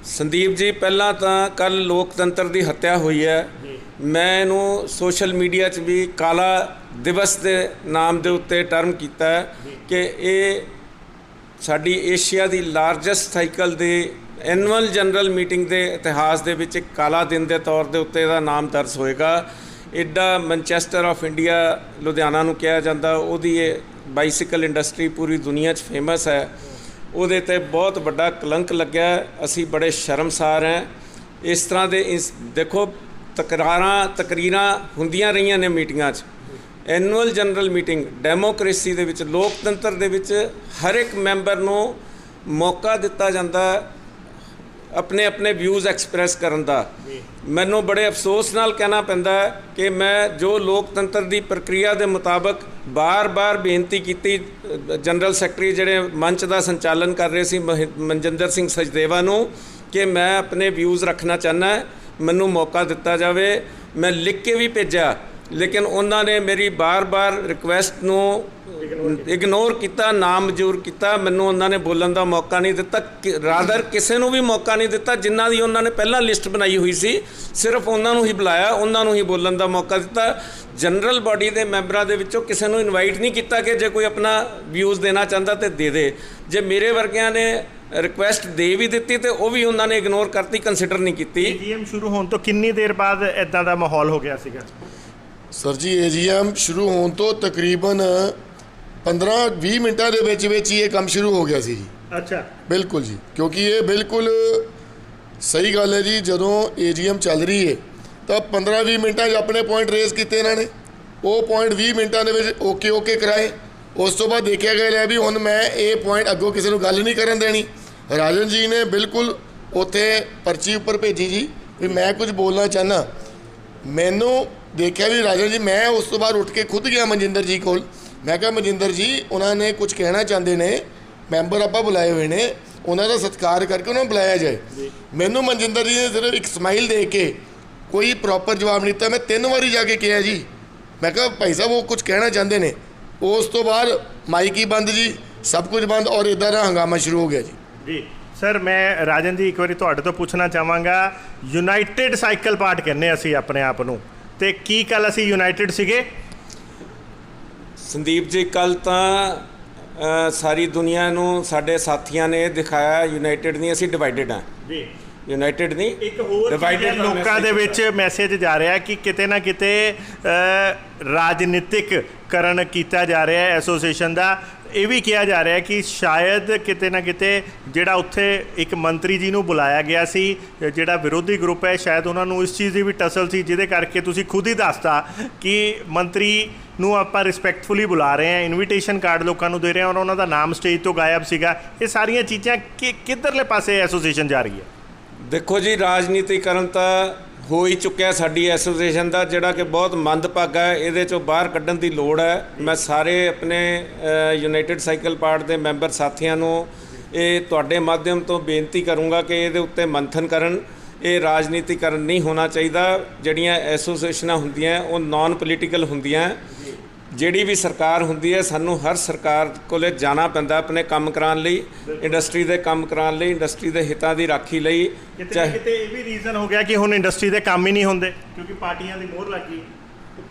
ਸੰਦੀਪ ਜੀ, ਪਹਿਲਾਂ ਤਾਂ ਕੱਲ੍ਹ ਲੋਕਤੰਤਰ ਦੀ ਹੱਤਿਆ ਹੋਈ ਹੈ। ਮੈਂ ਇਹਨੂੰ ਸੋਸ਼ਲ ਮੀਡੀਆ 'ਚ ਵੀ ਕਾਲਾ ਦਿਵਸ ਦੇ ਨਾਮ ਦੇ ਉੱਤੇ ਟਰਮ ਕੀਤਾ ਕਿ ਇਹ ਸਾਡੀ ਏਸ਼ੀਆ ਦੀ ਲਾਰਜੈਸਟ ਸਾਈਕਲ ਦੇ ਐਨੂਅਲ ਜਨਰਲ ਮੀਟਿੰਗ ਦੇ ਇਤਿਹਾਸ ਦੇ ਵਿੱਚ ਇੱਕ ਕਾਲਾ ਦਿਨ ਦੇ ਤੌਰ ਦੇ ਉੱਤੇ ਇਹਦਾ ਨਾਮ ਦਰਜ ਹੋਏਗਾ। ਐਡਾ ਮੈਨਚੈਸਟਰ ਆਫ ਇੰਡੀਆ ਲੁਧਿਆਣਾ ਨੂੰ ਕਿਹਾ ਜਾਂਦਾ, ਉਹਦੀ ਇਹ ਬਾਈਸਿਕਲ ਇੰਡਸਟਰੀ ਪੂਰੀ ਦੁਨੀਆ 'ਚ ਫੇਮਸ ਹੈ, ਉਹਦੇ 'ਤੇ ਬਹੁਤ ਵੱਡਾ ਕਲੰਕ ਲੱਗਿਆ। ਅਸੀਂ ਬੜੇ ਸ਼ਰਮਸਾਰ ਹਾਂ। ਇਸ ਤਰ੍ਹਾਂ ਦੇ ਦੇਖੋ ਤਕਰੀਰਾਂ ਹੁੰਦੀਆਂ ਰਹੀਆਂ ਨੇ ਮੀਟਿੰਗਾਂ 'ਚ। ਐਨੂਅਲ ਜਨਰਲ ਮੀਟਿੰਗ ਡੈਮੋਕ੍ਰੇਸੀ ਦੇ ਵਿੱਚ, ਲੋਕਤੰਤਰ ਦੇ ਵਿੱਚ ਹਰ ਇੱਕ ਮੈਂਬਰ ਨੂੰ ਮੌਕਾ ਦਿੱਤਾ ਜਾਂਦਾ ਆਪਣੇ ਆਪਣੇ ਵਿਊਜ਼ ਐਕਸਪ੍ਰੈਸ ਕਰਨ ਦਾ। ਮੈਨੂੰ ਬੜੇ ਅਫਸੋਸ ਨਾਲ ਕਹਿਣਾ ਪੈਂਦਾ ਹੈ ਕਿ ਮੈਂ ਜੋ ਲੋਕਤੰਤਰ ਦੀ ਪ੍ਰਕਿਰਿਆ ਦੇ ਮੁਤਾਬਕ ਬਾਰ-ਬਾਰ ਬੇਨਤੀ ਕੀਤੀ ਜਨਰਲ ਸੈਕਟਰੀ ਜਿਹੜੇ ਮੰਚ ਦਾ ਸੰਚਾਲਨ ਕਰ ਰਹੇ ਸੀ ਮਨਜਿੰਦਰ ਸਿੰਘ ਸਚਦੇਵਾ ਨੂੰ ਕਿ ਮੈਂ ਆਪਣੇ ਵਿਊਜ਼ ਰੱਖਣਾ ਚਾਹੁੰਦਾ, ਮੈਨੂੰ ਮੌਕਾ ਦਿੱਤਾ ਜਾਵੇ। ਮੈਂ ਲਿਖ ਕੇ ਵੀ ਭੇਜਿਆ, ਲੇਕਿਨ ਉਹਨਾਂ ਨੇ ਮੇਰੀ ਬਾਰ-ਬਾਰ ਰਿਕੁਐਸਟ ਨੂੰ ਇਗਨੋਰ ਕੀਤਾ, ਨਾਮਨਜ਼ੂਰ ਕੀਤਾ। ਮੈਨੂੰ ਉਹਨਾਂ ਨੇ ਬੋਲਣ ਦਾ ਮੌਕਾ ਨਹੀਂ ਦਿੱਤਾ, ਰਾਦਰ ਕਿਸੇ ਨੂੰ ਵੀ ਮੌਕਾ ਨਹੀਂ ਦਿੱਤਾ। ਜਿਨ੍ਹਾਂ ਦੀ ਉਹਨਾਂ ਨੇ ਪਹਿਲਾਂ ਲਿਸਟ ਬਣਾਈ ਹੋਈ ਸੀ, ਸਿਰਫ ਉਹਨਾਂ ਨੂੰ ਹੀ ਬੁਲਾਇਆ, ਉਹਨਾਂ ਨੂੰ ਹੀ ਬੋਲਣ ਦਾ ਮੌਕਾ ਦਿੱਤਾ। ਜਨਰਲ ਬਾਡੀ ਦੇ ਮੈਂਬਰਾਂ ਦੇ ਵਿੱਚੋਂ ਕਿਸੇ ਨੂੰ ਇਨਵਾਈਟ ਨਹੀਂ ਕੀਤਾ ਕਿ ਜੇ ਕੋਈ ਆਪਣਾ ਵਿਊਜ਼ ਦੇਣਾ ਚਾਹੁੰਦਾ ਤਾਂ ਦੇ ਦੇ। ਜੇ ਮੇਰੇ ਵਰਗਿਆਂ ਨੇ ਰਿਕੁਐਸਟ ਦੇ ਵੀ ਦਿੱਤੀ ਤੇ ਉਹ ਵੀ ਉਹਨਾਂ ਨੇ ਇਗਨੋਰ ਕਰਤੀ, ਕੰਸੀਡਰ ਨਹੀਂ ਕੀਤੀ। ਏਜੀਐਮ ਸ਼ੁਰੂ ਹੋਣ ਤੋਂ ਕਿੰਨੀ ਦੇਰ ਬਾਅਦ ਇਦਾਂ ਦਾ ਮਾਹੌਲ ਹੋ ਗਿਆ ਸੀਗਾ? ਸਰ ਜੀ, AGM ਸ਼ੁਰੂ ਹੋਣ ਤੋਂ ਤਕਰੀਬਨ 15-20 ਮਿੰਟਾਂ ਦੇ ਵਿੱਚ ਹੀ ਇਹ ਕੰਮ ਸ਼ੁਰੂ ਹੋ ਗਿਆ ਸੀ ਜੀ। ਅੱਛਾ, ਬਿਲਕੁਲ ਜੀ, ਕਿਉਂਕਿ ਇਹ ਬਿਲਕੁਲ ਸਹੀ ਗੱਲ ਹੈ ਜੀ। ਜਦੋਂ AGM ਚੱਲ ਰਹੀ ਹੈ ਤਾਂ 15-20 ਮਿੰਟਾਂ 'ਚ ਆਪਣੇ ਪੁਆਇੰਟ ਰੇਜ਼ ਕੀਤੇ ਇਹਨਾਂ ਨੇ, ਉਹ ਪੁਆਇੰਟ 20 ਮਿੰਟਾਂ ਦੇ ਵਿੱਚ ਓਕੇ ਕਰਾਏ। ਉਸ ਤੋਂ ਬਾਅਦ ਦੇਖਿਆ ਗਿਆ ਲੈ ਵੀ ਹੁਣ ਮੈਂ ਇਹ ਪੁਆਇੰਟ ਅੱਗੋਂ ਕਿਸੇ ਨੂੰ ਗੱਲ ਨਹੀਂ ਕਰਨ ਦੇਣੀ। ਰਾਜਨ ਜੀ ਨੇ ਬਿਲਕੁਲ ਉੱਥੇ ਪਰਚੀ ਉੱਪਰ ਭੇਜੀ ਜੀ ਵੀ ਮੈਂ ਕੁਝ ਬੋਲਣਾ ਚਾਹੁੰਦਾ। ਮੈਨੂੰ ਦੇਖਿਆ ਵੀ ਰਾਜਨ ਜੀ, ਮੈਂ ਉਸ ਤੋਂ ਬਾਅਦ ਉੱਠ ਕੇ ਖੁਦ ਗਿਆ ਮਨਜਿੰਦਰ ਜੀ ਕੋਲ। ਮੈਂ ਕਿਹਾ ਮਨਜਿੰਦਰ ਜੀ, ਉਹਨਾਂ ਨੇ ਕੁਝ ਕਹਿਣਾ ਚਾਹੁੰਦੇ ਨੇ, ਮੈਂਬਰ ਆਪਾਂ ਬੁਲਾਏ ਹੋਏ ਨੇ, ਉਹਨਾਂ ਦਾ ਸਤਿਕਾਰ ਕਰਕੇ ਉਹਨਾਂ ਨੂੰ ਬੁਲਾਇਆ ਜਾਏ। ਮੈਨੂੰ ਮਨਜਿੰਦਰ ਜੀ ਨੇ ਸਿਰਫ ਇੱਕ ਸਮਾਈਲ ਦੇ ਕੇ ਕੋਈ ਪ੍ਰੋਪਰ ਜਵਾਬ ਨਹੀਂ ਦਿੱਤਾ। ਮੈਂ 3 ਵਾਰੀ ਜਾ ਕੇ ਕਿਹਾ ਜੀ, ਮੈਂ ਕਿਹਾ ਭਾਈ ਸਾਹਿਬ ਉਹ ਕੁਝ ਕਹਿਣਾ ਚਾਹੁੰਦੇ ਨੇ। ਉਸ ਤੋਂ ਬਾਅਦ ਮਾਈਕ ਹੀ ਬੰਦ ਜੀ, ਸਭ ਕੁਝ ਬੰਦ, ਔਰ ਇੱਦਾਂ ਦਾ ਹੰਗਾਮਾ ਸ਼ੁਰੂ ਹੋ ਗਿਆ ਜੀ। ਸਰ, ਮੈਂ ਰਾਜਨ ਜੀ ਇੱਕ ਵਾਰੀ ਤੁਹਾਡੇ ਤੋਂ ਪੁੱਛਣਾ ਚਾਹਾਂਗਾ, ਯੂਨਾਈਟਿਡ ਸਾਈਕਲ ਪਾਰਟ ਕਹਿੰਦੇ ਅਸੀਂ ਆਪਣੇ ਆਪ ਨੂੰ, ਤੇ ਕੀ ਕੱਲ ਅਸੀਂ ਯੂਨਾਈਟਿਡ ਸੀਗੇ? ਸੰਦੀਪ ਜੀ, ਕੱਲ ਤਾਂ ਸਾਰੀ ਦੁਨੀਆ ਨੂੰ ਸਾਡੇ ਸਾਥੀਆਂ ਨੇ ਦਿਖਾਇਆ ਯੂਨਾਈਟਿਡ ਨਹੀਂ, ਅਸੀਂ ਡਿਵਾਈਡਡ ਹਾਂ ਜੀ। ਯੂਨਾਈਟਿਡ ਨਹੀਂ, ਇੱਕ ਹੋਰ ਡਿਵਾਈਡਡ ਲੋਕਾਂ ਦੇ ਵਿੱਚ ਮੈਸੇਜ ਜਾ ਰਿਹਾ ਕਿ ਕਿਤੇ ਨਾ ਕਿਤੇ ਰਾਜਨੀਤਿਕਕਰਨ ਕੀਤਾ ਜਾ ਰਿਹਾ ਹੈ ਐਸੋਸੀਏਸ਼ਨ ਦਾ। ਇਹ ਵੀ ਕਿਹਾ ਜਾ ਰਿਹਾ ਕਿ ਸ਼ਾਇਦ ਕਿਤੇ ਨਾ ਕਿਤੇ ਜਿਹੜਾ ਉੱਥੇ ਇੱਕ ਮੰਤਰੀ ਜੀ ਨੂੰ ਬੁਲਾਇਆ ਗਿਆ ਸੀ, ਜਿਹੜਾ ਵਿਰੋਧੀ ਗਰੁੱਪ ਹੈ, ਸ਼ਾਇਦ ਉਹਨਾਂ ਨੂੰ ਇਸ ਚੀਜ਼ ਦੀ ਵੀ ਟਸਲ ਸੀ, ਜਿਹਦੇ ਕਰਕੇ ਤੁਸੀਂ ਖੁਦ ਹੀ ਦੱਸਤਾ ਕਿ ਮੰਤਰੀ ਨੂੰ ਆਪਾਂ ਰਿਸਪੈਕਟਫੁਲੀ ਬੁਲਾ ਰਹੇ ਹਾਂ, ਇਨਵੀਟੇਸ਼ਨ ਕਾਰਡ ਲੋਕਾਂ ਨੂੰ ਦੇ ਰਹੇ ਹਾਂ, ਔਰ ਉਹਨਾਂ ਦਾ ਨਾਮ ਸਟੇਜ ਤੋਂ ਗਾਇਬ ਸੀਗਾ। ਇਹ ਸਾਰੀਆਂ ਚੀਜ਼ਾਂ ਕਿੱਧਰਲੇ ਪਾਸੇ ਐਸੋਸੀਏਸ਼ਨ ਜਾ ਰਹੀ ਹੈ? ਦੇਖੋ ਜੀ, ਰਾਜਨੀਤੀਕਰਨ ਤਾਂ ਹੋ ਹੀ ਚੁੱਕਿਆ ਸਾਡੀ ਐਸੋਸੀਏਸ਼ਨ ਦਾ, ਜਿਹੜਾ ਕਿ ਬਹੁਤ ਮੰਦਭਾਗਾ ਹੈ। ਇਹਦੇ 'ਚੋਂ ਬਾਹਰ ਕੱਢਣ ਦੀ ਲੋੜ ਹੈ। ਮੈਂ ਸਾਰੇ ਆਪਣੇ ਯੂਨਾਈਟਿਡ ਸਾਈਕਲ ਪਾਰਟ ਦੇ ਮੈਂਬਰ ਸਾਥੀਆਂ ਨੂੰ ਇਹ ਤੁਹਾਡੇ ਮਾਧਿਅਮ ਤੋਂ ਬੇਨਤੀ ਕਰੂੰਗਾ ਕਿ ਇਹਦੇ ਉੱਤੇ ਮੰਥਨ ਕਰਨ। ਇਹ ਰਾਜਨੀਤੀਕਰਨ ਨਹੀਂ ਹੋਣਾ ਚਾਹੀਦਾ। ਜਿਹੜੀਆਂ ਐਸੋਸੀਏਸ਼ਨਾਂ ਹੁੰਦੀਆਂ ਉਹ ਨਾਨ ਪੋਲੀਟੀਕਲ ਹੁੰਦੀਆਂ। ਜਿਹੜੀ ਵੀ ਸਰਕਾਰ ਹੁੰਦੀ ਹੈ, ਸਾਨੂੰ ਹਰ ਸਰਕਾਰ ਕੋਲੇ ਜਾਣਾ ਪੈਂਦਾ ਆਪਣੇ ਕੰਮ ਕਰਾਉਣ ਲਈ, ਇੰਡਸਟਰੀ ਦੇ ਕੰਮ ਕਰਾਉਣ ਲਈ, ਇੰਡਸਟਰੀ ਦੇ ਹਿੱਤਾਂ ਦੀ ਰਾਖੀ ਲਈ। ਕਿਤੇ ਇਹ ਵੀ ਰੀਜ਼ਨ ਹੋ ਗਿਆ ਕਿ ਹੁਣ ਇੰਡਸਟਰੀ ਦੇ ਕੰਮ ਹੀ ਨਹੀਂ ਹੁੰਦੇ ਕਿਉਂਕਿ ਪਾਰਟੀਆਂ ਦੀ ਮੋਹਰ ਲੱਗ ਗਈ।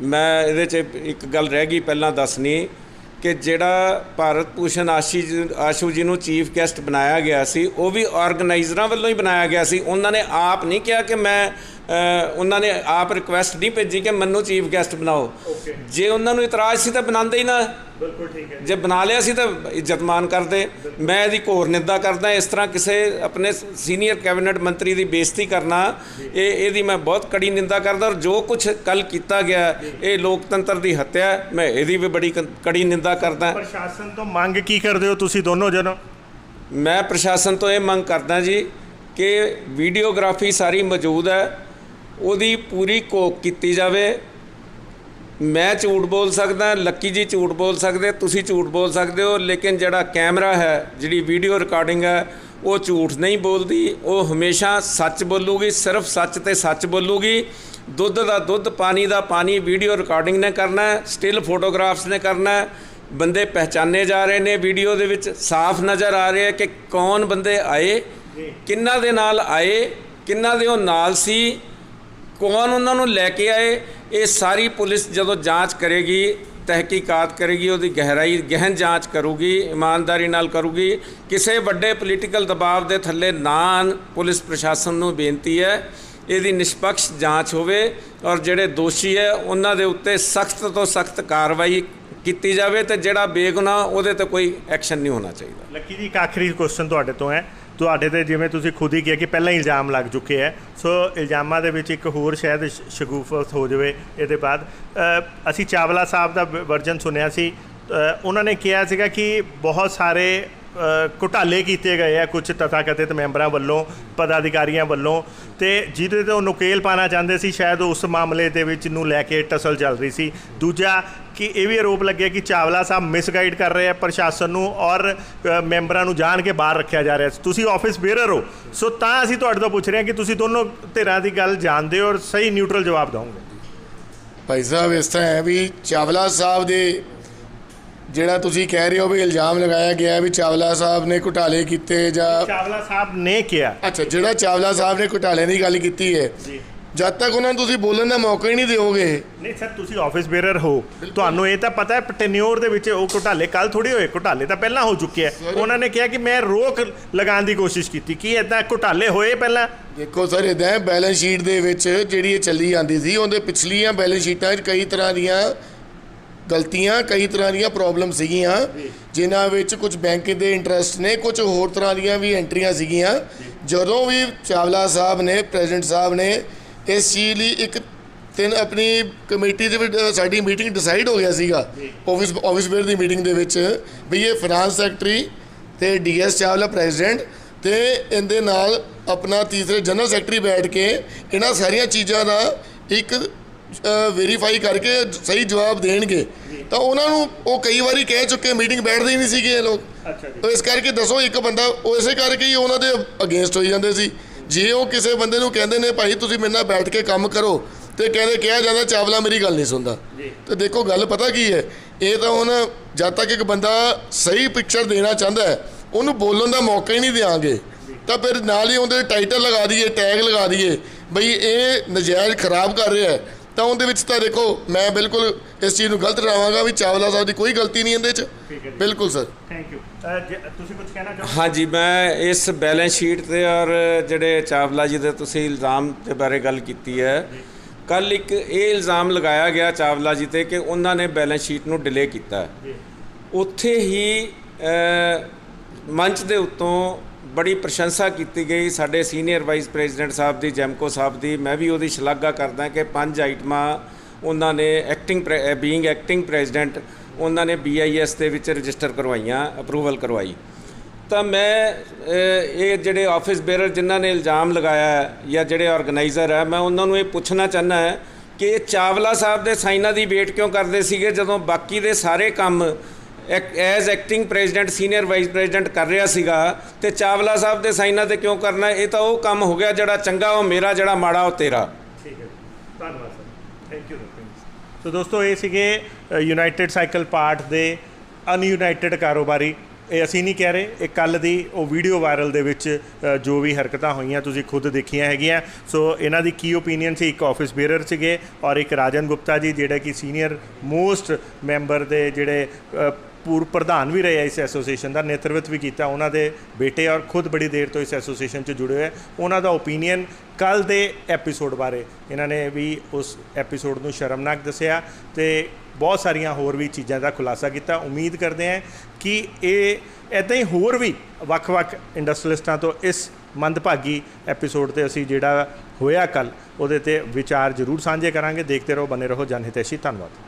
ਮੈਂ ਇਹਦੇ 'ਚ ਇੱਕ ਗੱਲ ਰਹਿ ਗਈ ਪਹਿਲਾਂ ਦੱਸਣੀ ਕਿ ਜਿਹੜਾ ਭਾਰਤ ਭੂਸ਼ਣ ਆਸ਼ੂ ਜੀ ਨੂੰ ਚੀਫ ਗੈਸਟ ਬਣਾਇਆ ਗਿਆ ਸੀ, ਉਹ ਵੀ ਆਰਗੇਨਾਈਜ਼ਰਾਂ ਵੱਲੋਂ ਹੀ ਬਣਾਇਆ ਗਿਆ ਸੀ। ਉਹਨਾਂ ਨੇ ਆਪ ਨਹੀਂ ਕਿਹਾ ਕਿ ਉਹਨਾਂ ਨੇ ਆਪ ਰਿਕੁਐਸਟ ਨਹੀਂ ਭੇਜੀ ਕਿ ਮੈਨੂੰ ਚੀਫ ਗੈਸਟ ਬਣਾਓ। ਜੇ ਉਹਨਾਂ ਨੂੰ ਇਤਰਾਜ਼ ਸੀ ਤਾਂ ਬਣਾਉਂਦੇ ਹੀ ਨਾ। ਬਿਲਕੁਲ ਠੀਕ ਹੈ। ਜੇ ਬਣਾ ਲਿਆ ਸੀ ਤਾਂ ਇੱਜ਼ਤਮਾਨ ਕਰਦੇ। ਮੈਂ ਇਹਦੀ ਘੋਰ ਨਿੰਦਾ ਕਰਦਾ। ਇਸ ਤਰ੍ਹਾਂ ਕਿਸੇ ਆਪਣੇ ਸੀਨੀਅਰ ਕੈਬਨਿਟ ਮੰਤਰੀ ਦੀ ਬੇਇੱਜ਼ਤੀ ਕਰਨਾ, ਇਹਦੀ ਮੈਂ ਬਹੁਤ ਕੜੀ ਨਿੰਦਾ ਕਰਦਾ। ਔਰ ਜੋ ਕੁਝ ਕੱਲ ਕੀਤਾ ਗਿਆ, ਇਹ ਲੋਕਤੰਤਰ ਦੀ ਹੱਤਿਆ, ਮੈਂ ਇਹਦੀ ਵੀ ਬੜੀ ਕੜੀ ਨਿੰਦਾ ਕਰਦਾ। ਪ੍ਰਸ਼ਾਸਨ ਤੋਂ ਮੰਗ ਕੀ ਕਰਦੇ ਹੋ ਤੁਸੀਂ ਦੋਨੋਂ ਜਣੋਂ? ਮੈਂ ਪ੍ਰਸ਼ਾਸਨ ਤੋਂ ਇਹ ਮੰਗ ਕਰਦਾ ਜੀ ਕਿ ਵੀਡੀਓਗ੍ਰਾਫੀ ਸਾਰੀ ਮੌਜੂਦ ਹੈ, ਉਹਦੀ ਪੂਰੀ ਘੋਖ ਕੀਤੀ ਜਾਵੇ। ਮੈਂ ਝੂਠ ਬੋਲ ਸਕਦਾ, ਲੱਕੀ ਜੀ ਝੂਠ ਬੋਲ ਸਕਦੇ, ਤੁਸੀਂ ਝੂਠ ਬੋਲ ਸਕਦੇ ਹੋ, ਲੇਕਿਨ ਜਿਹੜਾ ਕੈਮਰਾ ਹੈ, ਜਿਹੜੀ ਵੀਡੀਓ ਰਿਕਾਰਡਿੰਗ ਹੈ, ਉਹ ਝੂਠ ਨਹੀਂ ਬੋਲਦੀ। ਉਹ ਹਮੇਸ਼ਾ ਸੱਚ ਬੋਲੂਗੀ, ਸਿਰਫ ਸੱਚ ਤੇ ਸੱਚ ਬੋਲੂਗੀ। ਦੁੱਧ ਦਾ ਦੁੱਧ, ਪਾਣੀ ਦਾ ਪਾਣੀ ਵੀਡੀਓ ਰਿਕਾਰਡਿੰਗ ਨੇ ਕਰਨਾ, ਸਟਿਲ ਫੋਟੋਗ੍ਰਾਫਸ ਨੇ ਕਰਨਾ। ਬੰਦੇ ਪਹਿਚਾਨੇ ਜਾ ਰਹੇ ਨੇ, ਵੀਡੀਓ ਦੇ ਵਿੱਚ ਸਾਫ਼ ਨਜ਼ਰ ਆ ਰਿਹਾ ਕਿ ਕੌਣ ਬੰਦੇ ਆਏ, ਕਿੰਨਾਂ ਦੇ ਨਾਲ ਆਏ, ਕਿੰਨਾਂ ਦੇ ਉਹ ਨਾਲ ਸੀ, ਕੌਣ ਉਹਨਾਂ ਨੂੰ ਲੈ ਕੇ ਆਏ। ਇਹ ਸਾਰੀ ਪੁਲਿਸ ਜਦੋਂ ਜਾਂਚ ਕਰੇਗੀ, ਤਹਿਕੀਕਾਤ ਕਰੇਗੀ, ਉਹਦੀ ਗਹਿਨ ਜਾਂਚ ਕਰੂਗੀ, ਇਮਾਨਦਾਰੀ ਨਾਲ ਕਰੂਗੀ। ਕਿਸੇ ਵੱਡੇ ਪੋਲੀਟੀਕਲ ਦਬਾਅ ਦੇ ਥੱਲੇ ਨਾ ਆਉਣ। ਪੁਲਿਸ ਪ੍ਰਸ਼ਾਸਨ ਨੂੰ ਬੇਨਤੀ ਹੈ ਇਹਦੀ ਨਿਸ਼ਪਕਸ਼ ਜਾਂਚ ਹੋਵੇ ਔਰ ਜਿਹੜੇ ਦੋਸ਼ੀ ਹੈ ਉਹਨਾਂ ਦੇ ਉੱਤੇ ਸਖਤ ਤੋਂ ਸਖਤ ਕਾਰਵਾਈ ਕੀਤੀ ਜਾਵੇ ਤੇ ਜਿਹੜਾ ਬੇਗੁਨਾਹ ਉਹਦੇ ਤੇ ਕੋਈ ਐਕਸ਼ਨ ਨਹੀਂ ਹੋਣਾ ਚਾਹੀਦਾ। ਲੱਕੀ ਜੀ, ਇੱਕ ਆਖਰੀ ਕੁਐਸਚਨ ਤੁਹਾਡੇ ਤੋਂ ਹੈ। ਤੁਹਾਡੇ ਤੇ ਜਿਵੇਂ ਤੁਸੀਂ ਖੁਦ ਹੀ ਕਿਹਾ ਕਿ ਪਹਿਲਾਂ ਇਲਜ਼ਾਮ ਲੱਗ ਚੁੱਕੇ ਹੈ, ਸੋ ਇਲਜ਼ਾਮਾਂ ਦੇ ਵਿੱਚ ਇੱਕ ਹੋਰ ਸ਼ਾਇਦ ਸ਼ਗੂਫਤ ਹੋ ਜਾਵੇ ਇਹਦੇ ਬਾਅਦ। ਅਸੀਂ ਚਾਵਲਾ ਸਾਹਿਬ ਦਾ ਵਰਜਨ ਸੁਣਿਆ ਸੀ, ਉਹਨਾਂ ਨੇ ਕਿਹਾ ਸੀਗਾ ਕਿ ਬਹੁਤ ਸਾਰੇ ਘੁਟਾਲੇ ਕੀਤੇ ਗਏ ਆ ਕੁਝ ਤਥਾਕਥਿਤ ਮੈਂਬਰਾਂ ਵੱਲੋਂ, ਪਦਾਧਿਕਾਰੀਆਂ ਵੱਲੋਂ, ਤੇ ਜਿਹਦੇ ਤੇ ਉਹ ਨੁਕੇਲ ਪਾਉਣਾ ਚਾਹੁੰਦੇ ਸੀ, ਸ਼ਾਇਦ ਉਸ ਮਾਮਲੇ ਦੇ ਵਿੱਚ ਨੂੰ ਲੈ ਕੇ ਟਸਲ ਚੱਲ ਰਹੀ ਸੀ। ਦੂਜਾ ਕਿ ਇਹ ਵੀ ਆਰੋਪ ਲੱਗਿਆ ਕਿ ਚਾਵਲਾ ਸਾਹਿਬ ਮਿਸਗਾਈਡ ਕਰ ਰਹੇ ਆ ਪ੍ਰਸ਼ਾਸਨ ਨੂੰ ਔਰ ਮੈਂਬਰਾਂ ਨੂੰ ਜਾਣ ਕੇ ਬਾਹਰ ਰੱਖਿਆ ਜਾ ਰਿਹਾ। ਤੁਸੀਂ ਆਫਿਸ ਬੇਅਰਰ ਹੋ, ਸੋ ਤਾਂ ਅਸੀਂ ਤੁਹਾਡੇ ਤੋਂ ਪੁੱਛ ਰਹੇ ਹਾਂ ਕਿ ਤੁਸੀਂ ਦੋਨੋਂ ਧਿਰਾਂ ਦੀ ਗੱਲ ਜਾਣਦੇ ਹੋ ਔਰ ਸਹੀ ਨਿਊਟਰਲ ਜਵਾਬ ਦਿਓਗੇ। ਭਾਈ ਸਾਹਿਬ ਇਸ ਤਰ੍ਹਾਂ ਹੈ ਵੀ ਚਾਵਲਾ ਸਾਹਿਬ ਦੇ ਜਿਹੜਾ ਤੁਸੀਂ ਕਹਿ ਰਹੇ ਹੋ ਵੀ ਇਲਜ਼ਾਮ ਲਗਾਇਆ ਗਿਆ ਵੀ ਚਾਵਲਾ ਸਾਹਿਬ ਨੇ ਘੁਟਾਲੇ ਕੀਤੇ ਜਾਂ ਚਾਵਲਾ ਸਾਹਿਬ ਨੇ ਕਿਹਾ, ਅੱਛਾ, ਜਿਹੜਾ ਚਾਵਲਾ ਸਾਹਿਬ ਨੇ ਘੁਟਾਲੇ ਦੀ ਗੱਲ ਕੀਤੀ ਹੈ, ਜਦ ਤੱਕ ਉਹਨਾਂ ਨੂੰ ਤੁਸੀਂ ਬੋਲਣ ਦਾ ਮੌਕਾ ਹੀ ਨਹੀਂ ਦਿਓਗੇ। ਨਹੀਂ ਸਰ, ਤੁਸੀਂ ਆਫਿਸ ਬੇਅਰਰ ਹੋ, ਤੁਹਾਨੂੰ ਇਹ ਤਾਂ ਪਤਾ ਹੈ ਟੈਨਿਓਰ ਦੇ ਵਿੱਚ ਉਹ ਘੁਟਾਲੇ ਕੱਲ ਥੋੜੀ ਹੋਏ, ਘੁਟਾਲੇ ਤਾਂ ਪਹਿਲਾਂ ਹੋ ਚੁੱਕੇ ਆ। ਉਹਨਾਂ ਨੇ ਕਿਹਾ ਕਿ ਮੈਂ ਰੋਕ ਲਗਾਉਣ ਦੀ ਕੋਸ਼ਿਸ਼ ਕੀਤੀ। ਕੀ ਇੱਦਾਂ ਘੁਟਾਲੇ ਹੋਏ ਪਹਿਲਾਂ? ਦੇਖੋ ਸਰ, ਇੱਦਾਂ ਬੈਲੈਂਸ ਸ਼ੀਟ ਦੇ ਵਿੱਚ ਜਿਹੜੀ ਇਹ ਚੱਲੀ ਜਾਂਦੀ ਸੀ, ਉਹਦੇ ਪਿਛਲੀਆਂ ਬੈਲੈਂਸ ਸ਼ੀਟਾਂ 'ਚ ਕਈ ਤਰ੍ਹਾਂ ਦੀਆਂ ਗਲਤੀਆਂ, ਕਈ ਤਰ੍ਹਾਂ ਦੀਆਂ ਪ੍ਰੋਬਲਮ ਸੀਗੀਆਂ, ਜਿਨ੍ਹਾਂ ਵਿੱਚ ਕੁਝ ਬੈਂਕ ਦੇ ਇੰਟਰਸਟ ਨੇ, ਕੁਝ ਹੋਰ ਤਰ੍ਹਾਂ ਦੀਆਂ ਵੀ ਐਂਟਰੀਆਂ ਸੀਗੀਆਂ। ਜਦੋਂ ਵੀ ਚਾਵਲਾ ਸਾਹਿਬ ਨੇ, ਪ੍ਰੈਜ਼ੀਡੈਂਟ ਸਾਹਿਬ ਨੇ ਇਸ ਚੀਜ਼ ਲਈ ਆਪਣੀ ਕਮੇਟੀ ਦੇ ਵਿੱਚ ਸਾਡੀ ਮੀਟਿੰਗ ਡਿਸਾਈਡ ਹੋ ਗਿਆ ਸੀਗਾ ਆਫਿਸ ਬੇਅਰ ਦੀ ਮੀਟਿੰਗ ਦੇ ਵਿੱਚ ਵੀ ਇਹ ਫਾਈਨਾਂਸ ਸੈਕਟਰੀ ਤੇ ਡੀਐਸ ਚਾਵਲਾ ਪ੍ਰੈਜ਼ੀਡੈਂਟ ਤੇ ਇਹਦੇ ਨਾਲ ਆਪਣਾ ਤੀਸਰੇ ਜਨਰਲ ਸੈਕਟਰੀ ਬੈਠ ਕੇ ਇਹਨਾਂ ਸਾਰੀਆਂ ਚੀਜ਼ਾਂ ਦਾ ਇੱਕ ਵੈਰੀਫਾਈ ਕਰਕੇ ਸਹੀ ਜਵਾਬ ਦੇਣਗੇ। ਤਾਂ ਉਹਨਾਂ ਨੂੰ ਉਹ ਕਈ ਵਾਰੀ ਕਹਿ ਚੁੱਕੇ, ਮੀਟਿੰਗ ਬੈਠਦੇ ਹੀ ਨਹੀਂ ਸੀਗੇ ਇਹ ਲੋਕ। ਤਾਂ ਇਸ ਕਰਕੇ ਦੱਸੋ, ਇੱਕ ਬੰਦਾ ਉਹ ਇਸੇ ਕਰਕੇ ਹੀ ਉਹਨਾਂ ਦੇ ਅਗੇਂਸਟ ਹੋਈ ਜਾਂਦੇ ਸੀ। ਜੇ ਉਹ ਕਿਸੇ ਬੰਦੇ ਨੂੰ ਕਹਿੰਦੇ ਨੇ ਭਾਈ ਤੁਸੀਂ ਮੇਰੇ ਨਾਲ ਬੈਠ ਕੇ ਕੰਮ ਕਰੋ, ਤੇ ਕਿਹਾ ਜਾਂਦਾ ਚਾਵਲਾ ਮੇਰੀ ਗੱਲ ਨਹੀਂ ਸੁਣਦਾ। ਤੇ ਦੇਖੋ ਗੱਲ ਪਤਾ ਕੀ ਹੈ, ਇਹ ਤਾਂ ਹੁਣ ਜਦ ਤੱਕ ਇੱਕ ਬੰਦਾ ਸਹੀ ਪਿਕਚਰ ਦੇਣਾ ਚਾਹੁੰਦਾ ਹੈ, ਉਹਨੂੰ ਬੋਲਣ ਦਾ ਮੌਕਾ ਹੀ ਨਹੀਂ ਦਿਆਂਗੇ, ਤਾਂ ਫਿਰ ਨਾਲ ਹੀ ਉਹਦੇ ਟਾਈਟਲ ਲਗਾ ਦਈਏ, ਟੈਗ ਲਗਾ ਦਈਏ ਬਈ ਇਹ ਨਜਾਇਜ਼ ਖਰਾਬ ਕਰ ਰਿਹਾ ਹੈ, ਤਾਂ ਉਹਦੇ ਵਿੱਚ ਤਾਂ ਦੇਖੋ ਮੈਂ ਬਿਲਕੁਲ ਇਸ ਚੀਜ਼ ਨੂੰ ਗਲਤ ਠਹਿਰਾਵਾਂਗਾ ਵੀ ਚਾਵਲਾ ਸਾਹਿਬ ਦੀ ਕੋਈ ਗਲਤੀ ਨਹੀਂ ਇਹਦੇ 'ਚ। ਬਿਲਕੁਲ ਸਰ, ਥੈਂਕ ਯੂ। ਤੁਸੀਂ ਕੁਝ ਕਹਿਣਾ ਚਾਹੋ? ਹਾਂਜੀ, ਮੈਂ ਇਸ ਬੈਲੈਂਸ ਸ਼ੀਟ ਤੇ ਔਰ ਜਿਹੜੇ ਚਾਵਲਾ ਜੀ ਦੇ ਤੁਸੀਂ ਇਲਜ਼ਾਮ ਦੇ ਬਾਰੇ ਗੱਲ ਕੀਤੀ ਹੈ, ਕੱਲ ਇੱਕ ਇਹ ਇਲਜ਼ਾਮ ਲਗਾਇਆ ਗਿਆ ਚਾਵਲਾ ਜੀ ਤੇ ਕਿ ਉਹਨਾਂ ਨੇ ਬੈਲੈਂਸ ਸ਼ੀਟ ਨੂੰ ਡਿਲੇ ਕੀਤਾ। ਉੱਥੇ ਹੀ ਮੰਚ ਦੇ ਉੱਤੋਂ ਬੜੀ ਪ੍ਰਸ਼ੰਸਾ ਕੀਤੀ ਗਈ ਸਾਡੇ ਸੀਨੀਅਰ ਵਾਈਸ ਪ੍ਰੈਜ਼ੀਡੈਂਟ ਸਾਹਿਬ ਦੀ, ਜੈਮਕੋ ਸਾਹਿਬ ਦੀ। ਮੈਂ ਵੀ ਉਹਦੀ ਸ਼ਲਾਘਾ ਕਰਦਾ ਕਿ 5 ਆਈਟਮਾਂ ਉਹਨਾਂ ਨੇ ਐਕਟਿੰਗ ਪ੍ਰੈਜ਼ੀਡੈਂਟ ਉਹਨਾਂ ਨੇ BIS ਦੇ ਵਿੱਚ ਰਜਿਸਟਰ ਕਰਵਾਈਆਂ, ਅਪਰੂਵਲ ਕਰਵਾਈ। ਤਾਂ ਮੈਂ ਇਹ ਜਿਹੜੇ ਆਫਿਸ ਬੇਅਰਰ ਜਿਨ੍ਹਾਂ ਨੇ ਇਲਜ਼ਾਮ ਲਗਾਇਆ ਜਾਂ ਜਿਹੜੇ ਆਰਗੇਨਾਈਜ਼ਰ ਹੈ, ਮੈਂ ਉਹਨਾਂ ਨੂੰ ਇਹ ਪੁੱਛਣਾ ਚਾਹੁੰਦਾ ਹੈ ਕਿ ਚਾਵਲਾ ਸਾਹਿਬ ਦੇ ਸਾਈਨਾਂ ਦੀ ਵੇਟ ਕਿਉਂ ਕਰਦੇ ਸੀਗੇ ਜਦੋਂ ਬਾਕੀ ਦੇ ਸਾਰੇ ਕੰਮ as acting president, senior vice president ਕਰ ਰਿਹਾ ਸੀਗਾ, ਤੇ ਚਾਵਲਾ ਸਾਹਿਬ ਦੇ ਸਾਈਨਾਂ ਤੇ ਕਿਉਂ ਕਰਨਾ? ਇਹ ਤਾਂ ਉਹ ਕੰਮ ਹੋ ਗਿਆ ਜਿਹੜਾ ਚੰਗਾ ਉਹ ਮੇਰਾ, ਜਿਹੜਾ ਮਾੜਾ ਉਹ ਤੇਰਾ। ਠੀਕ ਹੈ, ਧੰਨਵਾਦ ਸਰ, ਥੈਂਕ ਯੂ। ਸੋ ਦੋਸਤੋ, ਇਹ ਸੀਗੇ ਯੂਨਾਈਟਿਡ ਸਾਈਕਲ ਪਾਰਟ ਦੇ ਅਨਯੂਨਾਈਟਿਡ ਕਾਰੋਬਾਰੀ। ਇਹ ਅਸੀਂ ਨਹੀਂ ਕਹਿ ਰਹੇ, ਇਹ ਕੱਲ੍ਹ ਦੀ ਉਹ ਵੀਡੀਓ ਵਾਇਰਲ ਦੇ ਵਿੱਚ ਜੋ ਵੀ ਹਰਕਤਾਂ ਹੋਈਆਂ ਤੁਸੀਂ ਖੁਦ ਦੇਖੀਆਂ ਹੈਗੀਆਂ। ਸੋ ਇਹਨਾਂ ਦੀ ਕੀ ਓਪੀਨੀਅਨ ਸੀ? ਇੱਕ ਆਫਿਸ ਬੇਅਰਰ ਸੀਗੇ ਔਰ ਇੱਕ ਰਾਜਨ ਗੁਪਤਾ ਜੀ ਜਿਹੜੇ ਕਿ ਸੀਨੀਅਰ ਮੋਸਟ ਮੈਂਬਰ ਦੇ ਜਿਹੜੇ ਪੂਰਵ ਪ੍ਰਧਾਨ ਵੀ ਰਹੇ ਇਸ ਐਸੋਸੀਏਸ਼ਨ ਦਾ, ਨੇਤਰਤਵ ਵੀ ਕੀਤਾ ਉਹਨਾਂ ਦੇ ਬੇਟੇ ਔਰ ਖੁਦ ਬੜੀ ਦੇਰ ਤੋਂ ਇਸ ਐਸੋਸੀਏਸ਼ਨ 'ਚ ਜੁੜੇ ਹੋਏ। ਉਹਨਾਂ ਦਾ ਓਪੀਨੀਅਨ ਕੱਲ੍ਹ ਦੇ ਐਪੀਸੋਡ ਬਾਰੇ, ਇਹਨਾਂ ਨੇ ਵੀ ਉਸ ਐਪੀਸੋਡ ਨੂੰ ਸ਼ਰਮਨਾਕ ਦੱਸਿਆ ਤੇ ਬਹੁਤ ਸਾਰੀਆਂ ਹੋਰ ਵੀ ਚੀਜ਼ਾਂ ਦਾ ਖੁਲਾਸਾ ਕੀਤਾ। ਉਮੀਦ ਕਰਦੇ ਹਾਂ ਕਿ ਇਹ ਇੱਦਾਂ ਹੀ ਹੋਰ ਵੀ ਵੱਖ-ਵੱਖ ਇੰਡਸਟਰੀਅਲਿਸਟਾਂ ਤੋਂ ਇਸ ਮੰਦਭਾਗੀ ਐਪੀਸੋਡ 'ਤੇ ਅਸੀਂ ਜਿਹੜਾ ਹੋਇਆ ਕੱਲ੍ਹ ਉਹਦੇ 'ਤੇ ਵਿਚਾਰ ਜ਼ਰੂਰ ਸਾਂਝੇ ਕਰਾਂਗੇ। ਦੇਖਦੇ ਰਹੋ, ਬਨੇ ਰਹੋ ਜਨ ਹਿਤੈਸ਼ੀ। ਧੰਨਵਾਦ।